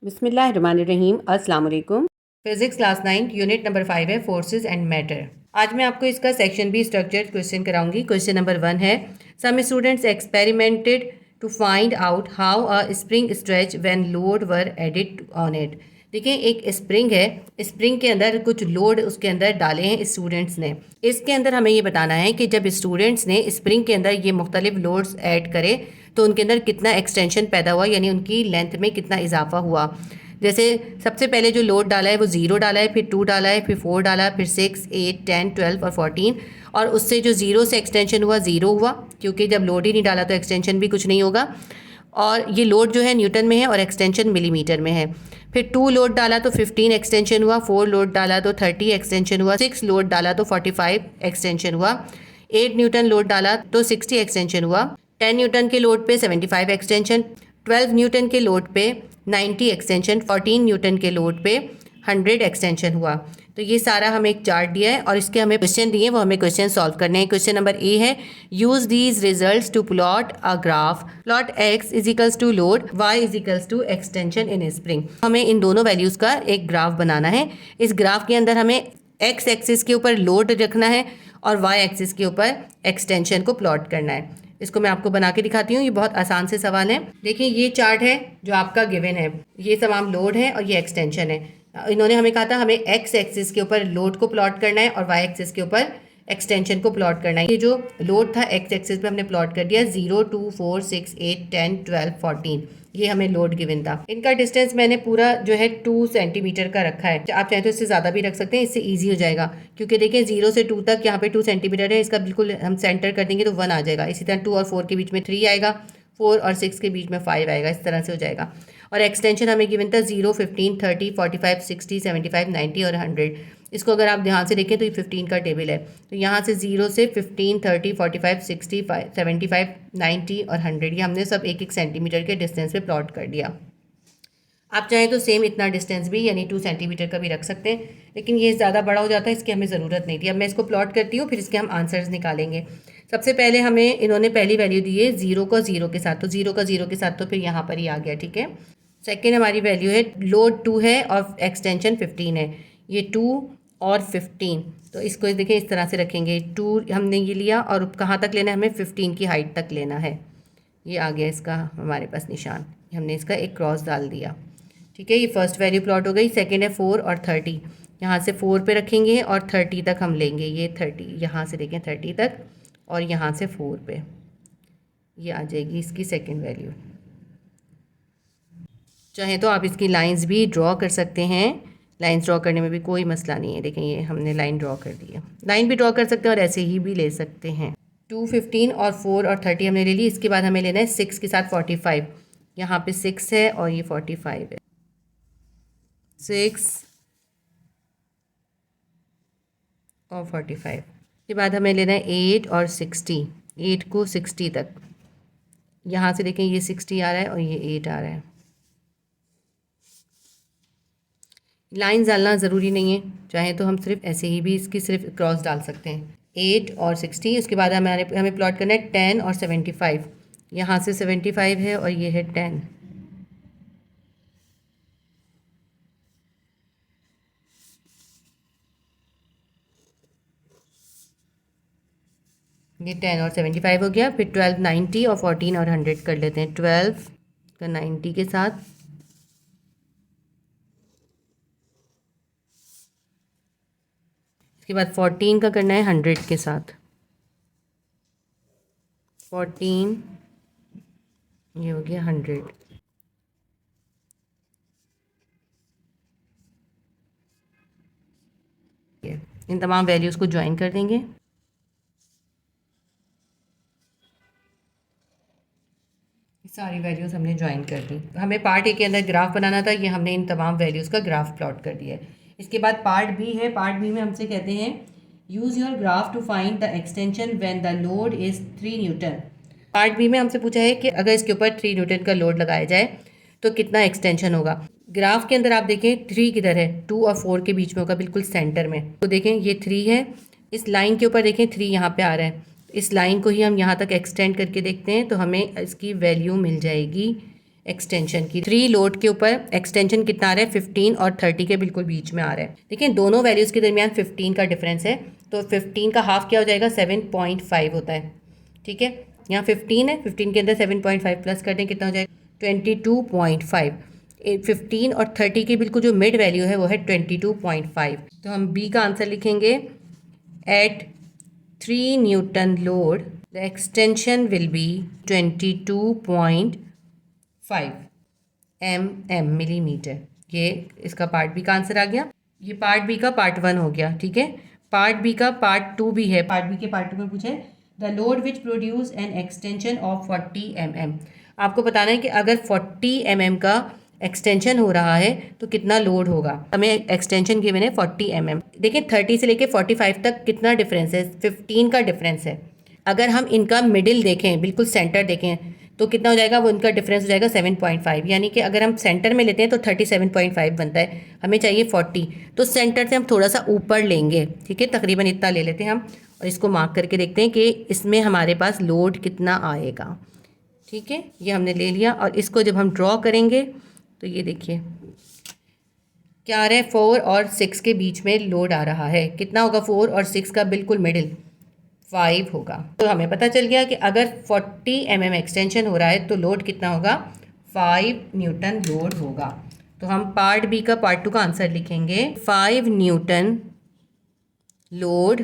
बिस्मिल्लाहिर्रहमानिर्रहीम। अस्सलाम वालेकुम। फिजिक्स क्लास 9 यूनिट नंबर 5 है फोर्सेस एंड मैटर। आज मैं आपको इसका सेक्शन बी स्ट्रक्चर्ड क्वेश्चन कराऊंगी। क्वेश्चन नंबर 1 है, some students experimented to find out how a spring stretch when load were added on it. देखिए, एक स्प्रिंग है, स्प्रिंग के अंदर कुछ लोड उसके अंदर डाले हैं स्टूडेंट्स ने। इसके अंदर हमें ये बताना है कि जब स्टूडेंट्स ने स्प्रिंग के अंदर ये मुख्तलिफ लोड्स ऐड करे तो उनके अंदर कितना एक्सटेंशन पैदा हुआ, यानी उनकी लेंथ में कितना इजाफा हुआ। जैसे सबसे पहले जो लोड डाला है वो 0 डाला है, फिर 2 डाला है, फिर 4 डाला, फिर 6, 8, 10, 12 और 14, और उससे जो 0 से एक्सटेंशन हुआ 0 हुआ, क्योंकि जब लोड ही नहीं डाला तो एक्सटेंशन भी कुछ नहीं होगा। और ये लोड जो है न्यूटन में है और एक्सटेंशन मिलीमीटर में है। फिर 2 लोड डाला तो 15 एक्सटेंशन हुआ, 4 लोड डाला तो 30 एक्सटेंशन हुआ, 6 लोड डाला तो 45 एक्सटेंशन हुआ, 8 न्यूटन लोड डाला तो 60 एक्सटेंशन हुआ, 10 न्यूटन के लोड पे 75 एक्सटेंशन, 12 न्यूटन के लोड पे 90 एक्सटेंशन, 14 न्यूटन के लोड पे 100 एक्सटेंशन हुआ। तो ये सारा हमें एक चार्ट दिया है और इसके हमें क्वेश्चन दिए, वो हमें क्वेश्चन सॉल्व करने हैं। क्वेश्चन नंबर ए है, use these results to plot a graph. Plot x is equals to load, y is equals to extension in spring. हमें इन दोनों वैल्यूज का एक ग्राफ बनाना है। इस ग्राफ के अंदर हमें एक्स एक्सिस के ऊपर लोड रखना है और वाई एक्सिस के ऊपर एक्सटेंशन को प्लॉट करना है। इसको मैं आपको बना के दिखाती हूँ। ये बहुत आसान से सवाल है। देखिए, ये चार्ट है जो आपका गिवन है, ये तमाम लोड है और ये एक्सटेंशन है। इन्होंने हमें कहा था हमें एक्स एक्सिस के ऊपर लोड को प्लॉट करना है और वाई एक्सिस के ऊपर एक्सटेंशन को प्लॉट करना है। ये जो लोड था एक्स एक्सिस पे हमने प्लॉट कर दिया 0, 2, 4, 6, 8, 10, 12, 14, ये हमें लोड गिवन था। इनका डिस्टेंस मैंने पूरा जो है 2 सेंटीमीटर का रखा है। आप चाहे तो इससे ज़्यादा भी रख सकते हैं, इससे ईजी हो जाएगा, क्योंकि देखिए 0 से 2 तक यहाँ पे 2 सेंटीमीटर है। इसका बिल्कुल हम सेंटर कर देंगे तो 1 आ जाएगा। इसी तरह 2 और 4 के बीच में 3 आएगा, 4 और 6 के बीच में 5 आएगा, इस तरह से हो जाएगा। और एक्सटेंशन हमें गिवन था 0, 15, 30, 45, 60, 75, 90 और 100। इसको अगर आप ध्यान से देखें तो ये 15 का टेबल है। तो यहाँ से 0 से 15, 30, 45, 60, 75, 90 और 100, ये हमने सब एक एक सेंटीमीटर के डिस्टेंस पे प्लॉट कर दिया। आप चाहें तो सेम इतना डिस्टेंस भी यानी 2 सेंटीमीटर का भी रख सकते हैं, लेकिन ये ज़्यादा बड़ा हो जाता है, इसकी हमें ज़रूरत नहीं थी। अब मैं इसको प्लॉट करती हूँ, फिर इसके हम आंसर्स निकालेंगे। सबसे पहले हमें इन्होंने पहली वैल्यू दी है 0 का 0 के साथ, तो 0 का 0 के साथ तो फिर यहाँ पर ही आ गया, ठीक है। सेकेंड हमारी वैल्यू है लोड 2 है और एक्सटेंशन 15 है। ये 2 और 15, तो इसको देखिए इस तरह से रखेंगे। 2 हमने ये लिया और कहाँ तक लेना है, हमें 15 की हाइट तक लेना है। ये आ गया इसका हमारे पास निशान, हमने इसका एक क्रॉस डाल दिया, ठीक है। ये फर्स्ट वैल्यू प्लॉट हो गई। सेकेंड है 4 और 30, यहाँ से 4 पे रखेंगे और 30 तक हम लेंगे। ये 30 यहाँ से देखें 30 तक और यहाँ से 4 पे, ये आ जाएगी इसकी सेकेंड वैल्यू। चाहे तो आप इसकी लाइंस भी ड्रॉ कर सकते हैं, लाइंस ड्रॉ करने में भी कोई मसला नहीं है। देखें ये हमने लाइन ड्रॉ कर दी है, लाइन भी ड्रॉ कर सकते हैं और ऐसे ही भी ले सकते हैं। 2, 15 और 4 और 30 हमने ले ली। इसके बाद हमें लेना है 6 के साथ 45, यहाँ पे 6 है और ये 45 है। 6 और 45 के बाद हमें लेना है 8 और 60, 8 को 60 तक। यहाँ से देखें ये 60 आ रहा है और ये 8 आ रहा है। लाइंस डालना ज़रूरी नहीं है, चाहे तो हम सिर्फ ऐसे ही भी इसकी सिर्फ क्रॉस डाल सकते हैं। 8 और 60, उसके बाद हमें प्लॉट करना है 10 और 75। यहाँ से 75 है और ये है 10। ये 10 और 75 हो गया। फिर 12, 90 और 14 और 100 कर लेते हैं। 12 का 90 के साथ, इसके बाद 14 का करना है 100 के साथ। 14, ये हो गया 100। इन तमाम वैल्यूज़ को ज्वाइन कर देंगे। सारी वैल्यूज़ हमने ज्वाइन कर दी। हमें पार्ट ए के अंदर ग्राफ बनाना था, ये हमने इन तमाम वैल्यूज़ का ग्राफ प्लॉट कर दिया है। इसके बाद पार्ट बी है। पार्ट बी में हमसे कहते हैं use your graph to find the extension when the load is 3 newton. Part B में हमसे पूछा है कि अगर इसके ऊपर 3 न्यूटन का लोड लगाया जाए तो कितना एक्सटेंशन होगा। ग्राफ के अंदर आप देखें 3 किधर है, 2 और 4 के बीच में होगा, बिल्कुल सेंटर में। तो देखें ये 3 है, इस लाइन के ऊपर देखें 3 यहाँ पे आ रहा है। इस लाइन को ही हम यहाँ तक एक्सटेंड करके देखते हैं तो हमें इसकी वैल्यू मिल जाएगी एक्सटेंशन की। 3 लोड के ऊपर एक्सटेंशन कितना आ रहा है, 15 और 30 के बिल्कुल बीच में आ रहा है। देखिए दोनों वैल्यूज़ के दरमियान 15 का डिफरेंस है, तो 15 का हाफ क्या हो जाएगा, 7.5 होता है। ठीक है, यहाँ 15 है, 15 के अंदर 7.5 प्लस कर दें, कितना हो जाएगा 22.5। 15 और 30 की बिल्कुल जो मिड वैल्यू है वो है 22.5। तो हम बी का आंसर लिखेंगे, at 3 newton load the extension will be 22.5 millimetre. ये इसका पार्ट बी का आंसर आ गया। ये पार्ट बी का पार्ट 1 हो गया। ठीक है, पार्ट बी का पार्ट 2 भी है। पार्ट बी के पार्ट 2 में पूछे the load which produce an extension of 40 mm। आपको बताना है कि अगर 40 mm का एक्सटेंशन हो रहा है तो कितना लोड होगा। हमें एक्सटेंशन गिवन है 40 mm। देखिए 30 से लेके 45 तक कितना डिफरेंस है, 15 का डिफरेंस है। अगर हम इनका मिडिल देखें, बिल्कुल सेंटर देखें, तो कितना हो जाएगा, वो इनका डिफरेंस हो जाएगा 7.5। यानी कि अगर हम सेंटर में लेते हैं तो 37.5 बनता है, हमें चाहिए 40, तो सेंटर से हम थोड़ा सा ऊपर लेंगे। ठीक है, तकरीबन इतना ले लेते हैं हम, और इसको मार्क करके देखते हैं कि इसमें हमारे पास लोड कितना आएगा। ठीक है, ये हमने ले लिया, और इसको जब हम ड्रॉ करेंगे तो ये देखिए क्या आ रहा है, 4 और 6 के बीच में लोड आ रहा है। कितना होगा 4 और 6 का बिल्कुल मिडिल, 5 होगा। तो हमें पता चल गया कि अगर 40 mm एक्सटेंशन हो रहा है तो लोड कितना होगा, 5 न्यूटन लोड होगा। तो हम पार्ट बी का पार्ट 2 का आंसर लिखेंगे, 5 Newton load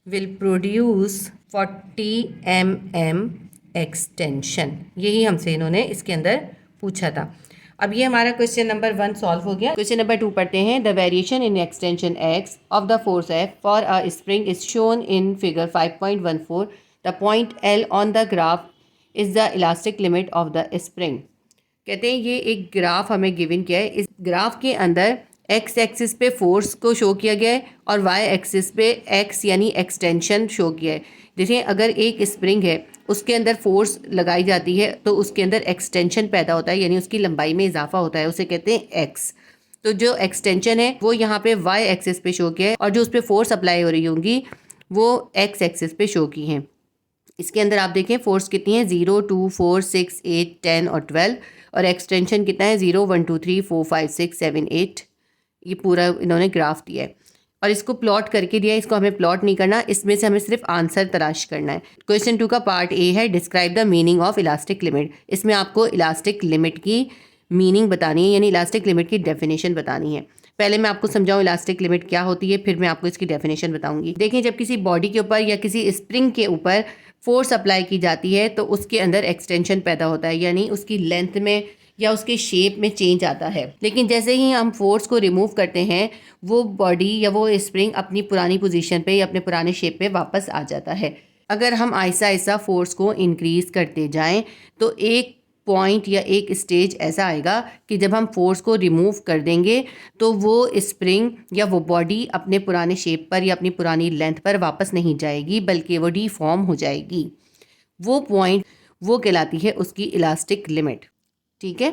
will produce 40 mm extension. यही हमसे इन्होंने इसके अंदर पूछा था। अब ये हमारा क्वेश्चन नंबर 1 सॉल्व हो गया। क्वेश्चन नंबर 2 पढ़ते हैं। The variation in extension x of the force F for a spring is shown in figure 5.14। The point L on the graph is the elastic limit of the spring. कहते हैं ये एक graph हमें given किया है। इस graph के अंदर एक्स एक्सिस पे फोर्स को शो किया गया है और वाई एक्सिस पे एक्स यानी एक्सटेंशन शो किया है। देखिए अगर एक स्प्रिंग है उसके अंदर फोर्स लगाई जाती है तो उसके अंदर एक्सटेंशन पैदा होता है, यानी उसकी लंबाई में इजाफा होता है, उसे कहते हैं एक्स। तो जो एक्सटेंशन है वो यहाँ पे वाई एक्सिस पे शो किया है, और जो उस पर फोर्स अप्लाई हो रही होंगी वो एक्स एक्सिस पे शो की हैं। इसके अंदर आप देखें फोर्स कितनी है, 0, 2, 4, 6, 8, 10 और 12, और एक्सटेंशन कितना है, 0, 1, 2, 3, 4, 5, 6, 7, 8। ये पूरा इन्होंने ग्राफ दिया है और इसको प्लॉट करके दिया है। इसको हमें प्लॉट नहीं करना, इसमें से हमें सिर्फ आंसर तलाश करना है। क्वेश्चन 2 का पार्ट ए है, describe the meaning of elastic limit. इसमें आपको इलास्टिक लिमिट की मीनिंग बतानी है, यानी इलास्टिक लिमिट की डेफिनेशन बतानी है। पहले मैं आपको समझाऊं इलास्टिक लिमिट क्या होती है, फिर मैं आपको इसकी डेफिनेशन बताऊंगी। देखिए जब किसी बॉडी के ऊपर या किसी स्प्रिंग के ऊपर फोर्स अप्लाई की जाती है तो उसके अंदर एक्सटेंशन पैदा होता है, यानी उसकी लेंथ में या उसके शेप में चेंज आता है। लेकिन जैसे ही हम फोर्स को रिमूव करते हैं वो बॉडी या वो स्प्रिंग अपनी पुरानी पोजीशन पे या अपने पुराने शेप पे वापस आ जाता है। अगर हम आहिस्ता आहिस्ता फोर्स को इंक्रीज करते जाएं तो एक पॉइंट या एक स्टेज ऐसा आएगा कि जब हम फोर्स को रिमूव कर देंगे तो वो स्प्रिंग या वो बॉडी अपने पुराने शेप पर या अपनी पुरानी लेंथ पर वापस नहीं जाएगी, बल्कि वो डीफॉर्म हो जाएगी। वो पॉइंट वो कहलाती है उसकी इलास्टिक लिमिट। ठीक है,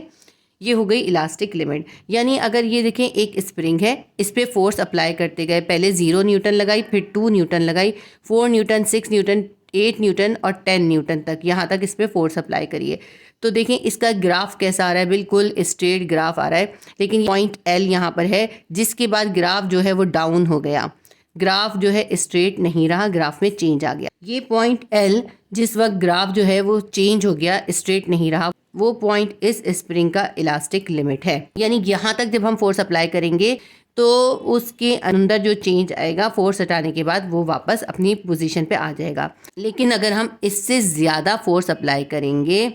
ये हो गई इलास्टिक लिमिट। यानी अगर ये देखें एक स्प्रिंग है, इस पर फोर्स अप्लाई करते गए, पहले 0 न्यूटन लगाई, फिर 2 न्यूटन लगाई, 4 न्यूटन, 6 न्यूटन, 8 न्यूटन और 10 न्यूटन तक, यहाँ तक इस पर फोर्स अप्लाई करिए। तो देखें इसका ग्राफ कैसा आ रहा है, बिल्कुल स्ट्रेट ग्राफ आ रहा है। लेकिन पॉइंट एल यहाँ पर है, जिसके बाद ग्राफ जो है वो डाउन हो गया, ग्राफ जो है स्ट्रेट नहीं रहा, ग्राफ में चेंज आ गया। ये पॉइंट एल जिस वक्त ग्राफ जो है वो चेंज हो गया, स्ट्रेट नहीं रहा, वो पॉइंट इस स्प्रिंग का इलास्टिक लिमिट है। यानी यहाँ तक जब हम फोर्स अप्लाई करेंगे तो उसके अंदर जो चेंज आएगा फोर्स हटाने के बाद वो वापस अपनी पोजीशन पे आ जाएगा। लेकिन अगर हम इससे ज़्यादा फोर्स अप्लाई करेंगे,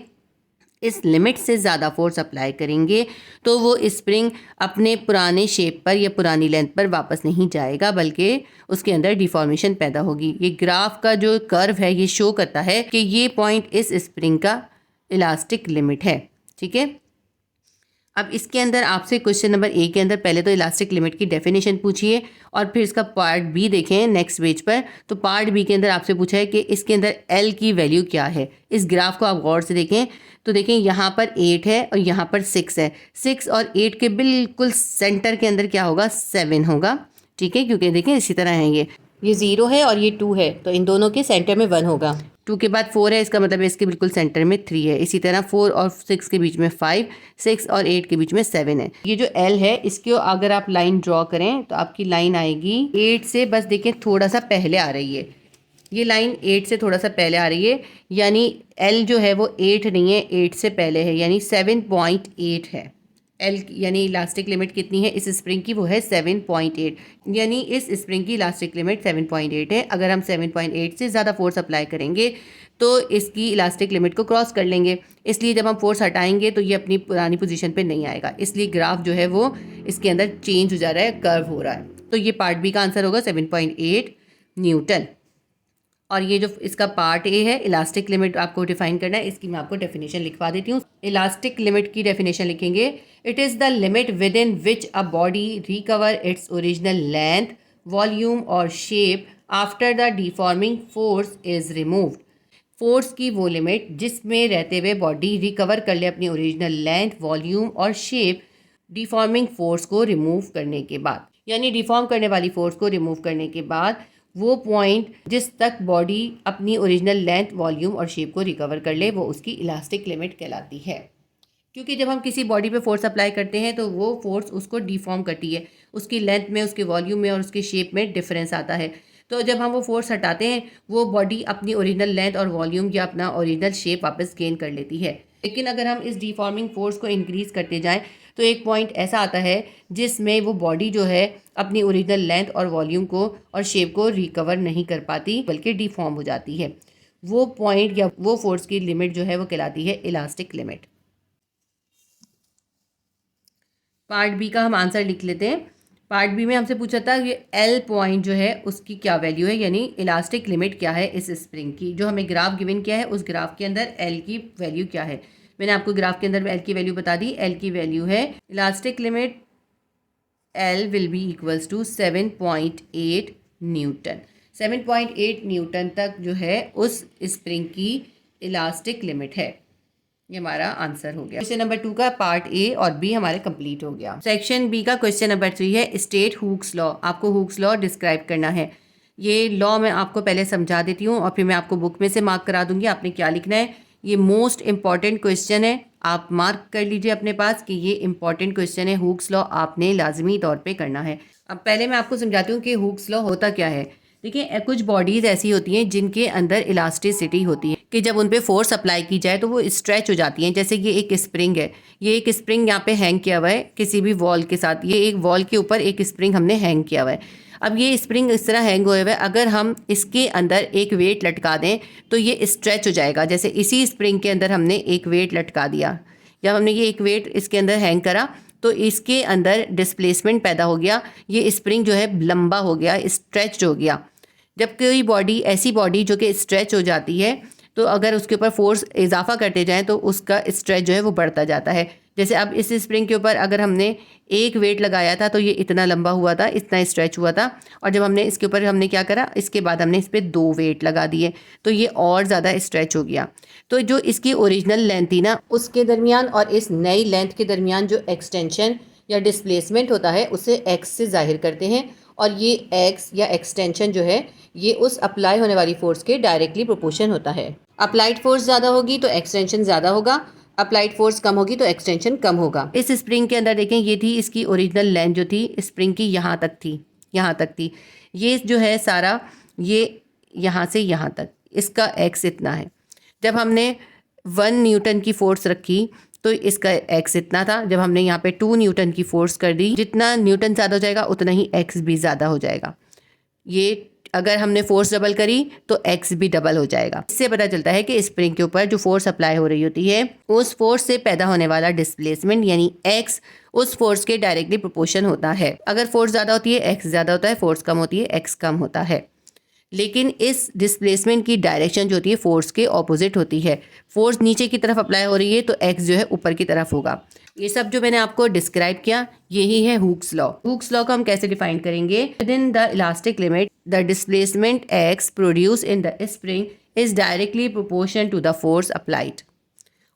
इस लिमिट से ज़्यादा फोर्स अप्लाई करेंगे, तो वो स्प्रिंग अपने पुराने शेप पर या पुरानी लेंथ पर वापस नहीं जाएगा, बल्कि उसके अंदर डिफॉर्मेशन पैदा होगी। ये ग्राफ का जो कर्व है ये शो करता है कि ये पॉइंट इस स्प्रिंग का इलास्टिक लिमिट है। ठीक है, अब इसके अंदर आपसे क्वेश्चन नंबर ए के अंदर पहले तो इलास्टिक लिमिट की डेफिनेशन पूछिए और फिर इसका पार्ट बी देखें नेक्स्ट पेज पर। तो पार्ट बी के अंदर आपसे पूछा है कि इसके अंदर एल की वैल्यू क्या है। इस ग्राफ को आप गौर से देखें तो देखें यहाँ पर 8 है और यहाँ पर 6 है। 6 और 8 के बिल्कुल सेंटर के अंदर क्या होगा, 7 होगा। ठीक है, क्योंकि देखें इसी तरह है, ये 0 है और ये 2 है, तो इन दोनों के सेंटर में 1 होगा। 2 के बाद 4 है, इसका मतलब है इसके बिल्कुल सेंटर में 3 है। इसी तरह 4 और 6 के बीच में 5, 6 और 8 के बीच में 7 है। ये जो L है इसको अगर आप लाइन ड्रॉ करें तो आपकी लाइन आएगी 8 से, बस देखिए थोड़ा सा पहले आ रही है। ये लाइन 8 से थोड़ा सा पहले आ रही है, यानी L जो है वो 8 नहीं है, 8 से पहले है, यानी 7.8 है। L यानी इलास्टिक लिमिट कितनी है इस स्प्रिंग की, वो है 7.8, यानी इस स्प्रिंग की इलास्टिक लिमिट 7.8 है। अगर हम 7.8 से ज़्यादा फोर्स अप्लाई करेंगे तो इसकी इलास्टिक लिमिट को क्रॉस कर लेंगे, इसलिए जब हम फोर्स हटाएंगे तो ये अपनी पुरानी पोजीशन पे नहीं आएगा, इसलिए ग्राफ जो है वो इसके अंदर चेंज हो जा रहा है, कर्व हो रहा है। तो ये पार्ट बी का आंसर होगा 7.8 न्यूटन। और ये जो इसका पार्ट ए है, इलास्टिक लिमिट आपको डिफाइन करना है, इसकी मैं आपको डेफिनेशन लिखवा देती हूँ। इलास्टिक लिमिट की डेफिनेशन लिखेंगे, it is the limit with in which a body recover its original length, volume और shape after the deforming force is removed. Force की वो लिमिट जिसमें रहते हुए बॉडी रिकवर कर ले अपनी ओरिजिनल लेंथ, वॉल्यूम और शेप डिफॉर्मिंग फोर्स को रिमूव करने के बाद, यानी डिफॉर्म करने वाली फोर्स को रिमूव करने के बाद वो पॉइंट जिस तक बॉडी अपनी ओरिजिनल लेंथ, वॉल्यूम और शेप को रिकवर कर ले वो उसकी इलास्टिक लिमिट कहलाती है। क्योंकि जब हम किसी बॉडी पे फोर्स अप्लाई करते हैं तो वो फोर्स उसको डिफॉर्म करती है, उसकी लेंथ में, उसके वॉल्यूम में और उसके शेप में डिफरेंस आता है। तो जब हम वो फोर्स हटाते हैं वो बॉडी अपनी ओरिजिनल लेंथ और वॉल्यूम या अपना ओरिजिनल शेप वापस गेन कर लेती है। लेकिन अगर हम इस डिफॉर्मिंग फोर्स को इंक्रीज़ करते जाएं तो एक पॉइंट ऐसा आता है जिसमें वो बॉडी जो है अपनी ओरिजिनल लेंथ और वॉल्यूम को और शेप को रिकवर नहीं कर पाती, बल्कि डिफॉर्म हो जाती है। वो पॉइंट या वो फोर्स की लिमिट जो है वो कहलाती है इलास्टिक लिमिट। पार्ट बी का हम आंसर लिख लेते हैं। पार्ट बी में हमसे पूछा था ये एल पॉइंट जो है उसकी क्या वैल्यू है, यानी इलास्टिक लिमिट क्या है इस स्प्रिंग की। जो हमें ग्राफ गिवन किया है उस ग्राफ के अंदर एल की वैल्यू क्या है, मैंने आपको ग्राफ के अंदर एल की वैल्यू बता दी। एल की वैल्यू है elastic limit L will be equals to 7.8 newton. 7.8 newton तक जो है उस स्प्रिंग की इलास्टिक लिमिट है। ये हमारा आंसर हो गया। क्वेश्चन नंबर 2 का पार्ट ए और बी हमारे कंप्लीट हो गया। सेक्शन बी का क्वेश्चन नंबर 3 है स्टेट हुक्स लॉ। आपको हुक्स लॉ डिस्क्राइब करना है। ये लॉ मैं आपको पहले समझा देती हूँ और फिर मैं आपको बुक में से मार्क करा दूंगी आपने क्या लिखना है। ये मोस्ट इंपॉर्टेंट क्वेश्चन है, आप मार्क कर लीजिए अपने पास कि ये इंपॉर्टेंट क्वेश्चन है। हुक्स लॉ आपने लाजमी तौर पे करना है। अब पहले मैं आपको समझाती हूँ कि हुक्स लॉ होता क्या है। देखिए, कुछ बॉडीज़ ऐसी होती हैं जिनके अंदर इलास्टिसिटी होती है कि जब उन पे फोर्स अप्लाई की जाए तो वो स्ट्रेच हो जाती हैं। जैसे ये एक स्प्रिंग है, ये एक स्प्रिंग यहाँ पे हैंग किया हुआ है किसी भी वॉल के साथ। ये एक वॉल के ऊपर एक स्प्रिंग हमने हैंग किया हुआ है। अब ये स्प्रिंग इस तरह हैंग हुए हुए, अगर हम इसके अंदर एक वेट लटका दें तो ये स्ट्रेच हो जाएगा। जैसे इसी स्प्रिंग के अंदर हमने एक वेट लटका दिया, जब हमने ये एक वेट इसके अंदर हैंग करा तो इसके अंदर डिस्प्लेसमेंट पैदा हो गया, ये स्प्रिंग जो है लंबा हो गया, स्ट्रेच हो गया। जब कोई बॉडी, ऐसी बॉडी जो कि स्ट्रेच हो जाती है, तो अगर उसके ऊपर फोर्स इजाफा करते जाएं तो उसका स्ट्रेच जो है वो बढ़ता जाता है। जैसे अब इस स्प्रिंग के ऊपर अगर हमने एक वेट लगाया था तो ये इतना लंबा हुआ था, इतना स्ट्रेच हुआ था, और जब हमने इसके ऊपर हमने क्या करा, इसके बाद हमने इस पर 2 वेट लगा दिए तो ये और ज़्यादा स्ट्रेच हो गया। तो जो इसकी ओरिजिनल लेंथ थी ना, उसके दरमियान और इस नई लेंथ के दरमियान जो एक्सटेंशन या डिस्प्लेसमेंट होता है उसे एक्स से जाहिर करते हैं, और ये एक्स या एक्सटेंशन जो है ये उस अप्लाई होने वाली फोर्स के डायरेक्टली प्रोपोर्शन होता है। अप्लाइड फोर्स ज़्यादा होगी तो एक्सटेंशन ज़्यादा होगा, अप्लाइड फोर्स कम होगी तो एक्सटेंशन कम होगा। इस स्प्रिंग के अंदर देखें, ये थी इसकी ओरिजिनल लेंथ जो थी स्प्रिंग की, यहाँ तक थी, यहाँ तक थी। ये जो है सारा, ये यहाँ से यहाँ तक, इसका एक्स इतना है। जब हमने 1 न्यूटन की फोर्स रखी तो इसका एक्स इतना था। जब हमने यहाँ पे 2 न्यूटन की फोर्स कर दी, जितना न्यूटन ज़्यादा हो जाएगा उतना ही एक्स भी ज़्यादा हो जाएगा। ये अगर हमने फोर्स डबल करी तो एक्स भी डबल हो जाएगा। इससे पता चलता है कि स्प्रिंग के ऊपर जो फोर्स अप्लाई हो रही होती है उस फोर्स से पैदा होने वाला डिस्प्लेसमेंट यानी एक्स उस फोर्स के डायरेक्टली प्रोपोर्शन होता है। अगर फोर्स ज़्यादा होती है एक्स ज़्यादा होता है, फोर्स कम होती है एक्स कम होता है। लेकिन इस डिस्प्लेसमेंट की डायरेक्शन जो होती है फोर्स के ऑपोजिट होती है। फोर्स नीचे की तरफ अप्लाई हो रही है तो एक्स जो है ऊपर की तरफ होगा। ये सब जो मैंने आपको डिस्क्राइब किया यही है हुक्स लॉ। हुक्स लॉ को हम कैसे डिफाइन करेंगे, within the elastic limit the displacement x produce in the spring is directly proportion to the force applied.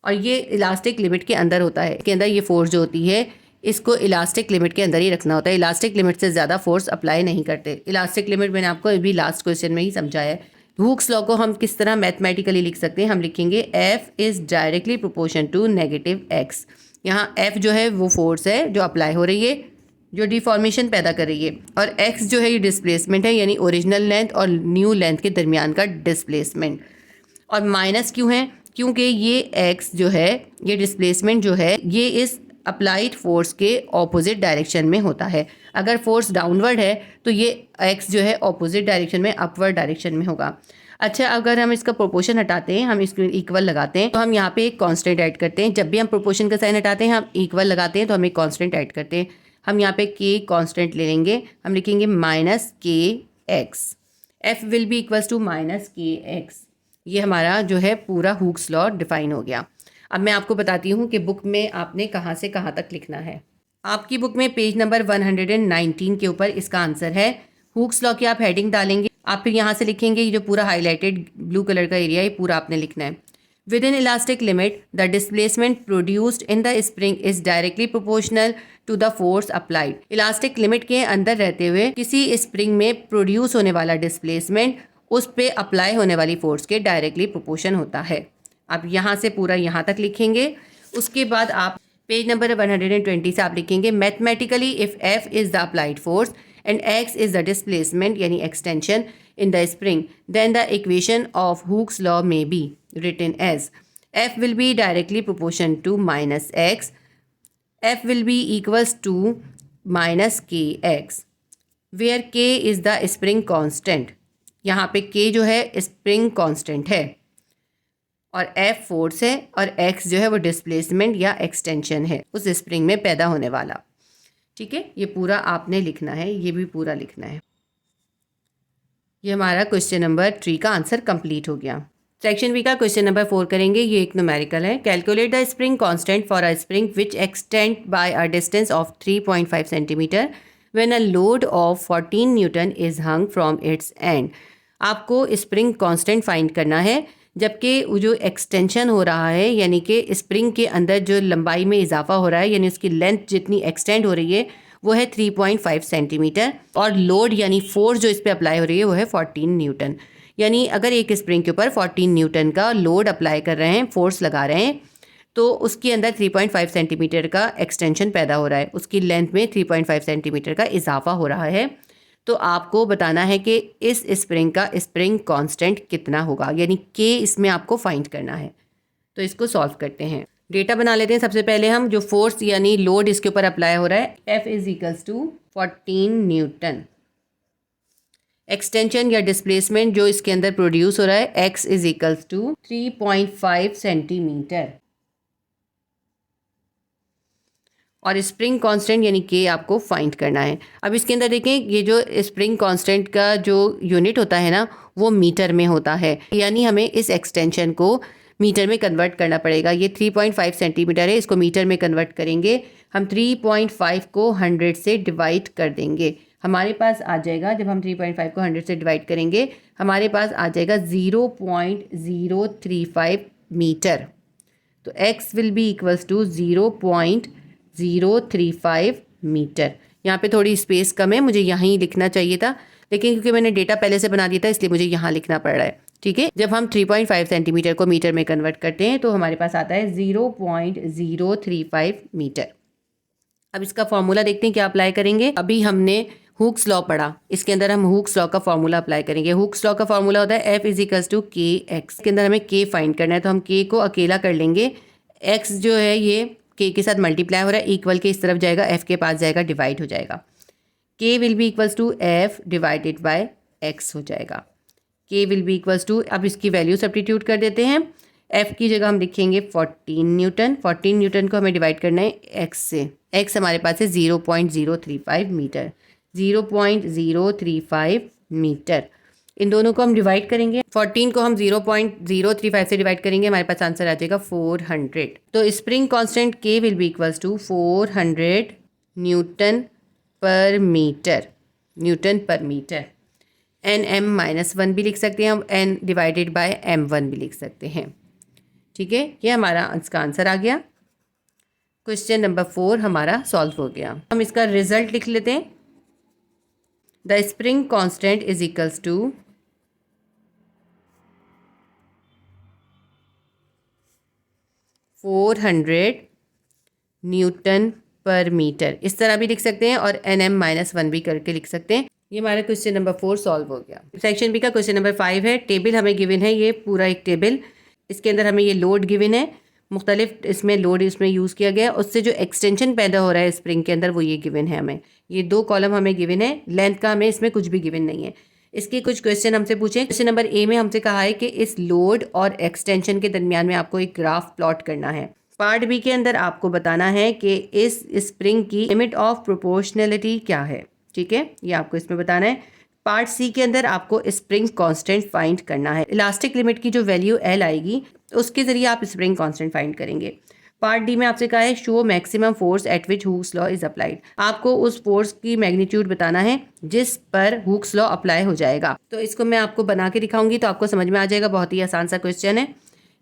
और ये इलास्टिक लिमिट के अंदर होता है, इसके अंदर ये फोर्स जो होती है इसको इलास्टिक लिमिट के अंदर ही रखना होता है। इलास्टिक लिमिट से ज़्यादा फोर्स अप्लाई नहीं करते। इलास्टिक लिमिट मैंने आपको अभी लास्ट क्वेश्चन में ही समझाया है। हुक्स लॉ को हम किस तरह मैथमेटिकली लिख सकते हैं, हम लिखेंगे F is directly proportion to negative x। यहाँ F जो है वो फोर्स है जो अप्लाई हो रही है, जो डिफॉर्मेशन पैदा कर रही है, और x जो है ये डिस्प्लेसमेंट है, यानी ओरिजिनल लेंथ और न्यू लेंथ के दरमियान का डिस्प्लेसमेंट। और माइनस क्यों है, क्योंकि ये x जो है, ये डिस्प्लेसमेंट जो है, ये इस अप्लाइड फोर्स के ऑपोजिट डायरेक्शन में होता है। अगर फोर्स डाउनवर्ड है तो ये x जो है ऑपोजिट डायरेक्शन में, अपवर्ड डायरेक्शन में होगा। अच्छा, अगर हम इसका प्रोपोर्शन हटाते हैं, हम इसको इक्वल लगाते हैं, तो हम यहाँ पे एक कांस्टेंट ऐड करते हैं। जब भी हम प्रोपोर्शन का साइन हटाते हैं, हम इक्वल लगाते हैं, तो हम एक कांस्टेंट ऐड करते हैं। हम यहाँ पे k कांस्टेंट ले लेंगे, हम लिखेंगे minus k x. F will be equals to minus k x. ये हमारा जो है पूरा हुक्स लॉ डिफाइन हो गया। अब मैं आपको बताती हूँ कि बुक में आपने कहाँ से कहाँ तक लिखना है। आपकी बुक में पेज नंबर 119 के ऊपर इसका आंसर है। हुक्स लॉ की आप हेडिंग डालेंगे, आप फिर यहाँ से लिखेंगे, ये जो पूरा हाईलाइटेड ब्लू कलर का एरिया है, ये पूरा आपने लिखना है। Within elastic limit the displacement produced in the spring is directly proportional to the force applied. Elastic limit के अंदर रहते हुए किसी स्प्रिंग में प्रोड्यूस होने वाला डिस्प्लेसमेंट उस पे अप्लाई होने वाली फोर्स के डायरेक्टली प्रोपोर्शन होता है। आप यहाँ से पूरा यहाँ तक लिखेंगे। उसके बाद आप पेज नंबर 120 से आप लिखेंगे mathematically if F is the applied force and X is the displacement यानी extension in the spring, then the equation of Hooke's law में be written as F will be directly proportion to minus x, F will be equals to minus k x, where k is the spring constant. यहाँ पे k जो है spring constant है और F force है और X जो है वो डिस्प्लेसमेंट या एक्सटेंशन है उस स्प्रिंग में पैदा होने वाला। ठीक है, ये पूरा आपने लिखना है, ये भी पूरा लिखना है। ये हमारा क्वेश्चन नंबर 3 का आंसर कंप्लीट हो गया। सेक्शन बी का क्वेश्चन नंबर 4 करेंगे। ये एक न्यूमेरिकल है। Calculate the spring constant for a spring which extend by a distance of 3.5 centimetre when a load of 14 newton is hung from its end. आपको spring constant find करना है जबकि जो एक्सटेंशन हो रहा है, यानी कि स्प्रिंग के अंदर जो लंबाई में इजाफा हो रहा है, यानी उसकी लेंथ जितनी एक्सटेंड हो रही है वो है 3.5 सेंटीमीटर, और लोड यानी फोर्स जो इस पर अप्लाई हो रही है वो है 14 न्यूटन। यानी अगर एक स्प्रिंग के ऊपर 14 न्यूटन का लोड अप्लाई कर रहे हैं, फोर्स लगा रहे हैं, तो उसके अंदर 3.5 सेंटीमीटर का एक्सटेंशन पैदा हो रहा है, उसकी लेंथ में 3.5 सेंटीमीटर का इजाफा हो रहा है। तो आपको बताना है कि इस स्प्रिंग का स्प्रिंग कांस्टेंट कितना होगा, यानी के इसमें आपको फाइंड करना है। तो इसको सॉल्व करते हैं। डेटा बना लेते हैं। सबसे पहले हम जो फोर्स यानी लोड इसके ऊपर अप्लाई हो रहा है, F is equals to 14 newton. Extension या डिस्प्लेसमेंट जो इसके अंदर प्रोड्यूस हो रहा है, X is equals to 3.5 centimetre, और स्प्रिंग कांस्टेंट यानी के आपको फाइंड करना है। अब इसके अंदर देखें, ये जो स्प्रिंग कांस्टेंट का जो यूनिट होता है ना, वो मीटर में होता है, यानी हमें इस एक्सटेंशन को मीटर में कन्वर्ट करना पड़ेगा। ये 3.5 सेंटीमीटर है, इसको मीटर में कन्वर्ट करेंगे हम। 3.5 को 100 से डिवाइड कर देंगे, हमारे पास आ जाएगा, जब हम 3.5 को 100 से डिवाइड करेंगे हमारे पास आ जाएगा 0.035 मीटर। तो x will be equals to 0.035 metre. यहाँ पे थोड़ी स्पेस कम है, मुझे यहीं लिखना चाहिए था, लेकिन क्योंकि मैंने डेटा पहले से बना दिया था इसलिए मुझे यहाँ लिखना पड़ रहा है। ठीक है, जब हम 3.5 सेंटीमीटर को मीटर में कन्वर्ट करते हैं तो हमारे पास आता है 0.035 मीटर। अब इसका फॉर्मूला देखते हैं क्या अप्लाई करेंगे। अभी हमने हुक्स लॉ पढ़ा, इसके अंदर हम हुक्स लॉ का फॉर्मूला अप्लाई करेंगे। हुक्स लॉ का फॉर्मूला होता है F इज इक्वल्स टू के एक्स। के अंदर हमें के फाइंड करना है, तो हम के को अकेला कर लेंगे। एक्स जो है ये के के साथ मल्टीप्लाई हो रहा है, इक्वल के इस तरफ जाएगा, F के पास जाएगा, डिवाइड हो जाएगा। K will be equals to F divided by x हो जाएगा। K will be equals to, अब इसकी वैल्यू सब्स्टिट्यूट कर देते हैं। F की जगह हम लिखेंगे 14 न्यूटन। 14 न्यूटन को हमें डिवाइड करना है x से। x हमारे पास है 0.035 मीटर। 0.035 मीटर, इन दोनों को हम डिवाइड करेंगे। 14 को हम 0.035 से डिवाइड करेंगे, हमारे पास आंसर आ जाएगा 400। तो spring constant K will be equals to 400 newton per metre. Newton per metre. Nm-1 भी लिख सकते हैं हम, n डिवाइडेड बाय m1 भी लिख सकते हैं। ठीक है, ये हमारा इसका आंसर आ गया। क्वेश्चन नंबर 4 हमारा सॉल्व हो गया। हम इसका रिजल्ट लिख लेते हैं। The spring constant is equals to 400 newton per metre, इस तरह भी लिख सकते हैं और Nm-1 भी करके लिख सकते हैं। ये हमारा क्वेश्चन नंबर 4 सॉल्व हो गया। सेक्शन बी का क्वेश्चन नंबर 5 है। टेबल हमें गिवन है, ये पूरा एक टेबल, इसके अंदर हमें ये लोड गिवन है, मुख्तलिफ इसमें लोड इसमें यूज़ किया गया है, उससे जो एक्सटेंशन पैदा हो रहा है स्प्रिंग के अंदर वो ये गिवन है हमें। ये 2 कॉलम हमें गिवन है, लेंथ का हमें इसमें कुछ भी गिवन नहीं है। इसके कुछ क्वेश्चन हमसे पूछे। क्वेश्चन नंबर ए में हमसे कहा है कि इस लोड और एक्सटेंशन के दरमियान में आपको एक ग्राफ प्लॉट करना है। पार्ट बी के अंदर आपको बताना है कि इस स्प्रिंग की लिमिट ऑफ प्रोपोर्शनलिटी क्या है। ठीक है, ये आपको इसमें बताना है। पार्ट सी के अंदर आपको स्प्रिंग कांस्टेंट फाइंड करना है। इलास्टिक लिमिट की जो वैल्यू एल आएगी उसके जरिए आप स्प्रिंग कांस्टेंट फाइंड करेंगे। पार्ट डी में आपसे कहा है show maximum force at which Hooke's law is applied. आपको उस फोर्स की मैग्नीट्यूड बताना है जिस पर हुक्स लॉ अप्लाई हो जाएगा। तो इसको मैं आपको बना के दिखाऊंगी तो आपको समझ में आ जाएगा। बहुत ही आसान सा क्वेश्चन है,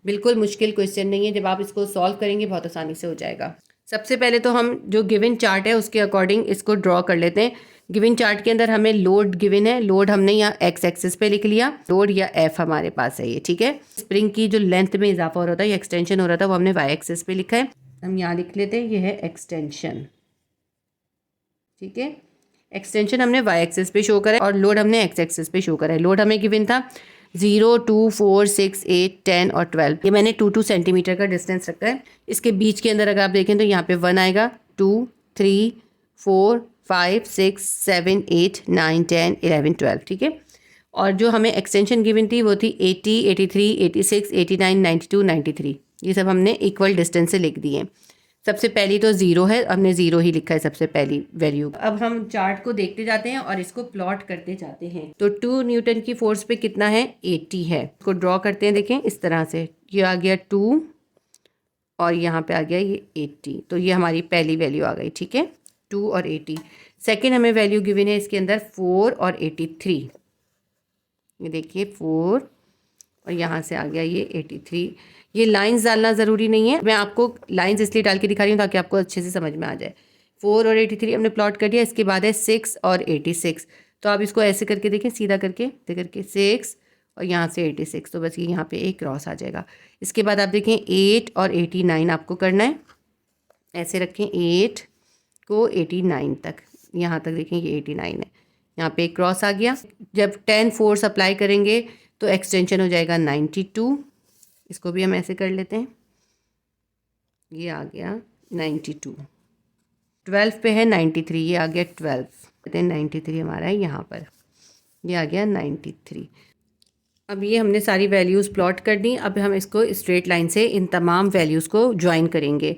बिल्कुल मुश्किल क्वेश्चन नहीं है। जब आप इसको सॉल्व करेंगे बहुत आसानी से हो जाएगा। सबसे पहले तो हम जो गिवन चार्ट है उसके अकॉर्डिंग इसको ड्रॉ कर लेते हैं। गिवन चार्ट के अंदर हमें लोड गिवन है, लोड हमने यहाँ एक्स एक्सिस पे लिख लिया, लोड या एफ हमारे पास है ये। ठीक है, स्प्रिंग की जो लेंथ में इजाफा हो रहा था या एक्सटेंशन हो रहा था वो हमने वाई एक्सिस पे लिखा है। हम यहाँ लिख लेते हैं ये है एक्सटेंशन। ठीक है, एक्सटेंशन हमने वाई एक्सिस पे शो करा है और लोड हमने एक्स एक्सिस पे शो करा है। लोड हमें गिवन था 0, 2, 4, 6, 8, 10 और 12। ये मैंने 2 सेंटीमीटर का डिस्टेंस रखा है। इसके बीच के अंदर अगर आप देखें तो यहाँ पे 1 आएगा, 2, 3, 4, 5, 6, 7, 8, 9, 10, 11, 12। ठीक है, और जो हमें एक्सटेंशन गिवन थी वो थी 80, 83, 86, 89, 92, 93। ये सब हमने इक्वल डिस्टेंस से लिख दिए। सबसे पहली तो 0 है, हमने 0 ही लिखा है सबसे पहली वैल्यू। अब हम चार्ट को देखते जाते हैं और इसको प्लॉट करते जाते हैं। तो 2 न्यूटन की फोर्स पे कितना है, 80 है। इसको ड्रॉ करते हैं, देखें इस तरह से। ये आ गया 2 और यहाँ पे आ गया ये 80। तो ये हमारी पहली वैल्यू आ गई। ठीक है, 2 और 80। सेकेंड हमें वैल्यू गिवन है इसके अंदर 4 और 83। ये देखिए 4 और यहाँ से आ गया ये 83। ये लाइंस डालना ज़रूरी नहीं है, मैं आपको लाइंस इसलिए डाल के दिखा रही हूँ ताकि आपको अच्छे से समझ में आ जाए। 4 और 83 हमने प्लॉट कर दिया। इसके बाद है 6 और 86। तो आप इसको ऐसे करके देखें, सीधा करके 6 और यहाँ से 86। तो बस ये यहाँ पे एक क्रॉस आ जाएगा। इसके बाद आप देखें 8 और 89 आपको करना है। ऐसे रखें 8 को 89 तक, यहाँ तक देखें ये 89 है। यहाँ पे एक क्रॉस आ गया। जब 10 फोर्स अप्लाई करेंगे तो एक्सटेंशन हो जाएगा 92। इसको भी हम ऐसे कर लेते हैं, ये आ गया 92। 12 पे है 93, ये आ गया 12। कहते हैं 93 हमारा है यहाँ पर, ये आ गया 93। अब ये हमने सारी वैल्यूज़ प्लॉट कर दी। अब हम इसको स्ट्रेट लाइन से इन तमाम वैल्यूज़ को ज्वाइन करेंगे।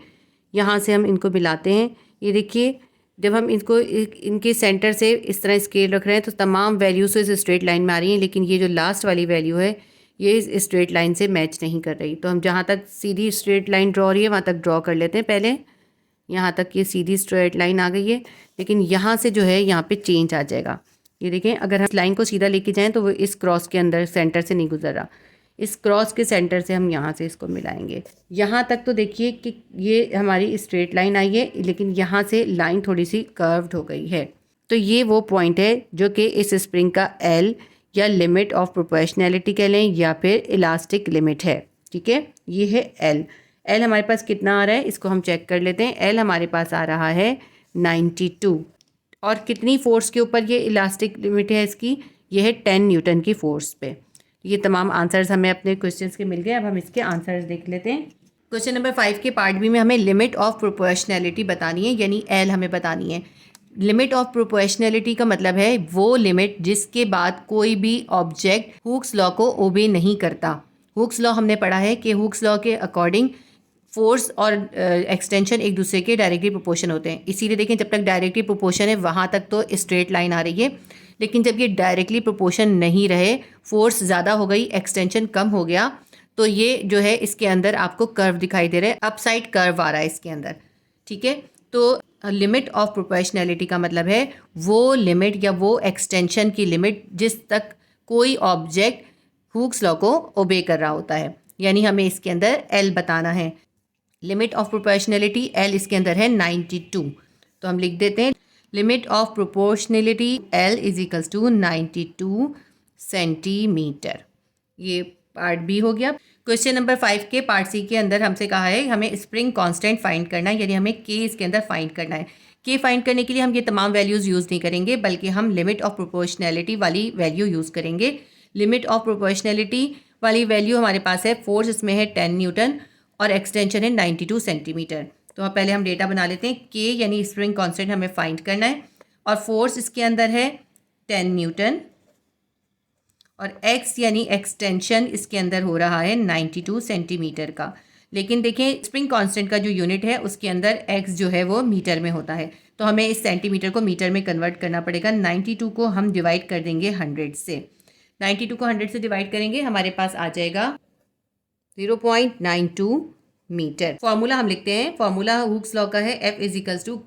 यहाँ से हम इनको मिलाते हैं। ये देखिए जब हम इनको इनके सेंटर से इस तरह स्केल रख रहे हैं तो तमाम वैल्यूज़ इस स्ट्रेट लाइन में आ रही हैं, लेकिन ये जो लास्ट वाली वैल्यू है ये इस स्ट्रेट लाइन से मैच नहीं कर रही। तो हम जहाँ तक सीधी स्ट्रेट लाइन ड्रॉ हो रही है वहाँ तक ड्रॉ कर लेते हैं पहले। यहाँ तक ये सीधी स्ट्रेट लाइन आ गई है, लेकिन यहाँ से जो है यहाँ पे चेंज आ जाएगा। ये देखें, अगर हम इस लाइन को सीधा लेके जाएं तो वो इस क्रॉस के अंदर सेंटर से नहीं गुजर रहा। इस क्रॉस के सेंटर से हम यहाँ से इसको मिलाएंगे। यहाँ तक तो देखिए कि ये हमारी स्ट्रेट लाइन आई है, लेकिन यहाँ से लाइन थोड़ी सी कर्व्ड हो गई है। तो ये वो पॉइंट है जो कि इस स्प्रिंग का एल या लिमिट ऑफ प्रोपोर्शनैलिटी कह लें या फिर इलास्टिक लिमिट है। ठीक है, ये है एल। एल हमारे पास कितना आ रहा है इसको हम चेक कर लेते हैं। एल हमारे पास आ रहा है 92। और कितनी फोर्स के ऊपर ये इलास्टिक लिमिट है इसकी, ये है 10 न्यूटन की फोर्स पे। ये तमाम आंसर्स हमें अपने क्वेश्चंस के मिल गए। अब हम इसके आंसर्स देख लेते हैं। क्वेश्चन नंबर 5 के पार्ट बी में हमें लिमिट ऑफ प्रोपोर्शनैलिटी बतानी है, यानी एल हमें बतानी है। लिमिट ऑफ प्रोपोर्शनैलिटी का मतलब है वो लिमिट जिसके बाद कोई भी ऑब्जेक्ट हुक्स लॉ को ओबे नहीं करता। हुक्स लॉ हमने पढ़ा है कि हुक्स लॉ के अकॉर्डिंग फोर्स और एक्सटेंशन एक दूसरे के डायरेक्टली प्रोपोर्शन होते हैं। इसीलिए देखें जब तक डायरेक्टली प्रोपोर्शन है वहाँ तक तो स्ट्रेट लाइन आ रही है, लेकिन जब ये डायरेक्टली प्रोपोर्शन नहीं रहे, फोर्स ज़्यादा हो गई, एक्सटेंशन कम हो गया, तो ये जो है इसके अंदर आपको कर्व दिखाई दे रहा है, अपसाइड कर्व आ रहा है इसके अंदर। ठीक है, तो लिमिट ऑफ प्रोपोर्शनैलिटी का मतलब है वो लिमिट या वो एक्सटेंशन की लिमिट जिस तक कोई ऑब्जेक्ट हुक्स लॉ को ओबे कर रहा होता है, यानी हमें इसके अंदर एल बताना है। लिमिट ऑफ प्रोपोर्शनैलिटी एल इसके अंदर है 92। तो हम लिख देते हैं limit of proportionality L is equals to 92 centimetre. ये पार्ट बी हो गया। क्वेश्चन नंबर 5 के पार्ट सी के अंदर हमसे कहा है हमें स्प्रिंग कांस्टेंट फाइंड करना है, यानी हमें के इसके अंदर फाइंड करना है। के फाइंड करने के लिए हम ये तमाम वैल्यूज़ यूज़ नहीं करेंगे, बल्कि हम लिमिट ऑफ प्रोपोर्शनैलिटी वाली वैल्यू यूज़ करेंगे। लिमिट ऑफ प्रोपोर्शनैलिटी वाली वैल्यू हमारे पास है, फोर्स इसमें है 10 न्यूटन और एक्सटेंशन है 92 सेंटीमीटर। तो पहले हम डेटा बना लेते हैं। के यानी स्प्रिंग कांस्टेंट हमें फाइंड करना है और फोर्स इसके अंदर है 10 न्यूटन और x यानी एक्सटेंशन इसके अंदर हो रहा है 92 सेंटीमीटर का। लेकिन देखें स्प्रिंग कांस्टेंट का जो यूनिट है उसके अंदर x जो है वो मीटर में होता है, तो हमें इस सेंटीमीटर को मीटर में कन्वर्ट करना पड़ेगा। 92 को हम डिवाइड कर देंगे 100 से। 92 को 100 से डिवाइड करेंगे, हमारे पास आ जाएगा 0.92 मीटर। फॉर्मूला हम लिखते हैं, फॉर्मूला हुक्स लॉ का है F =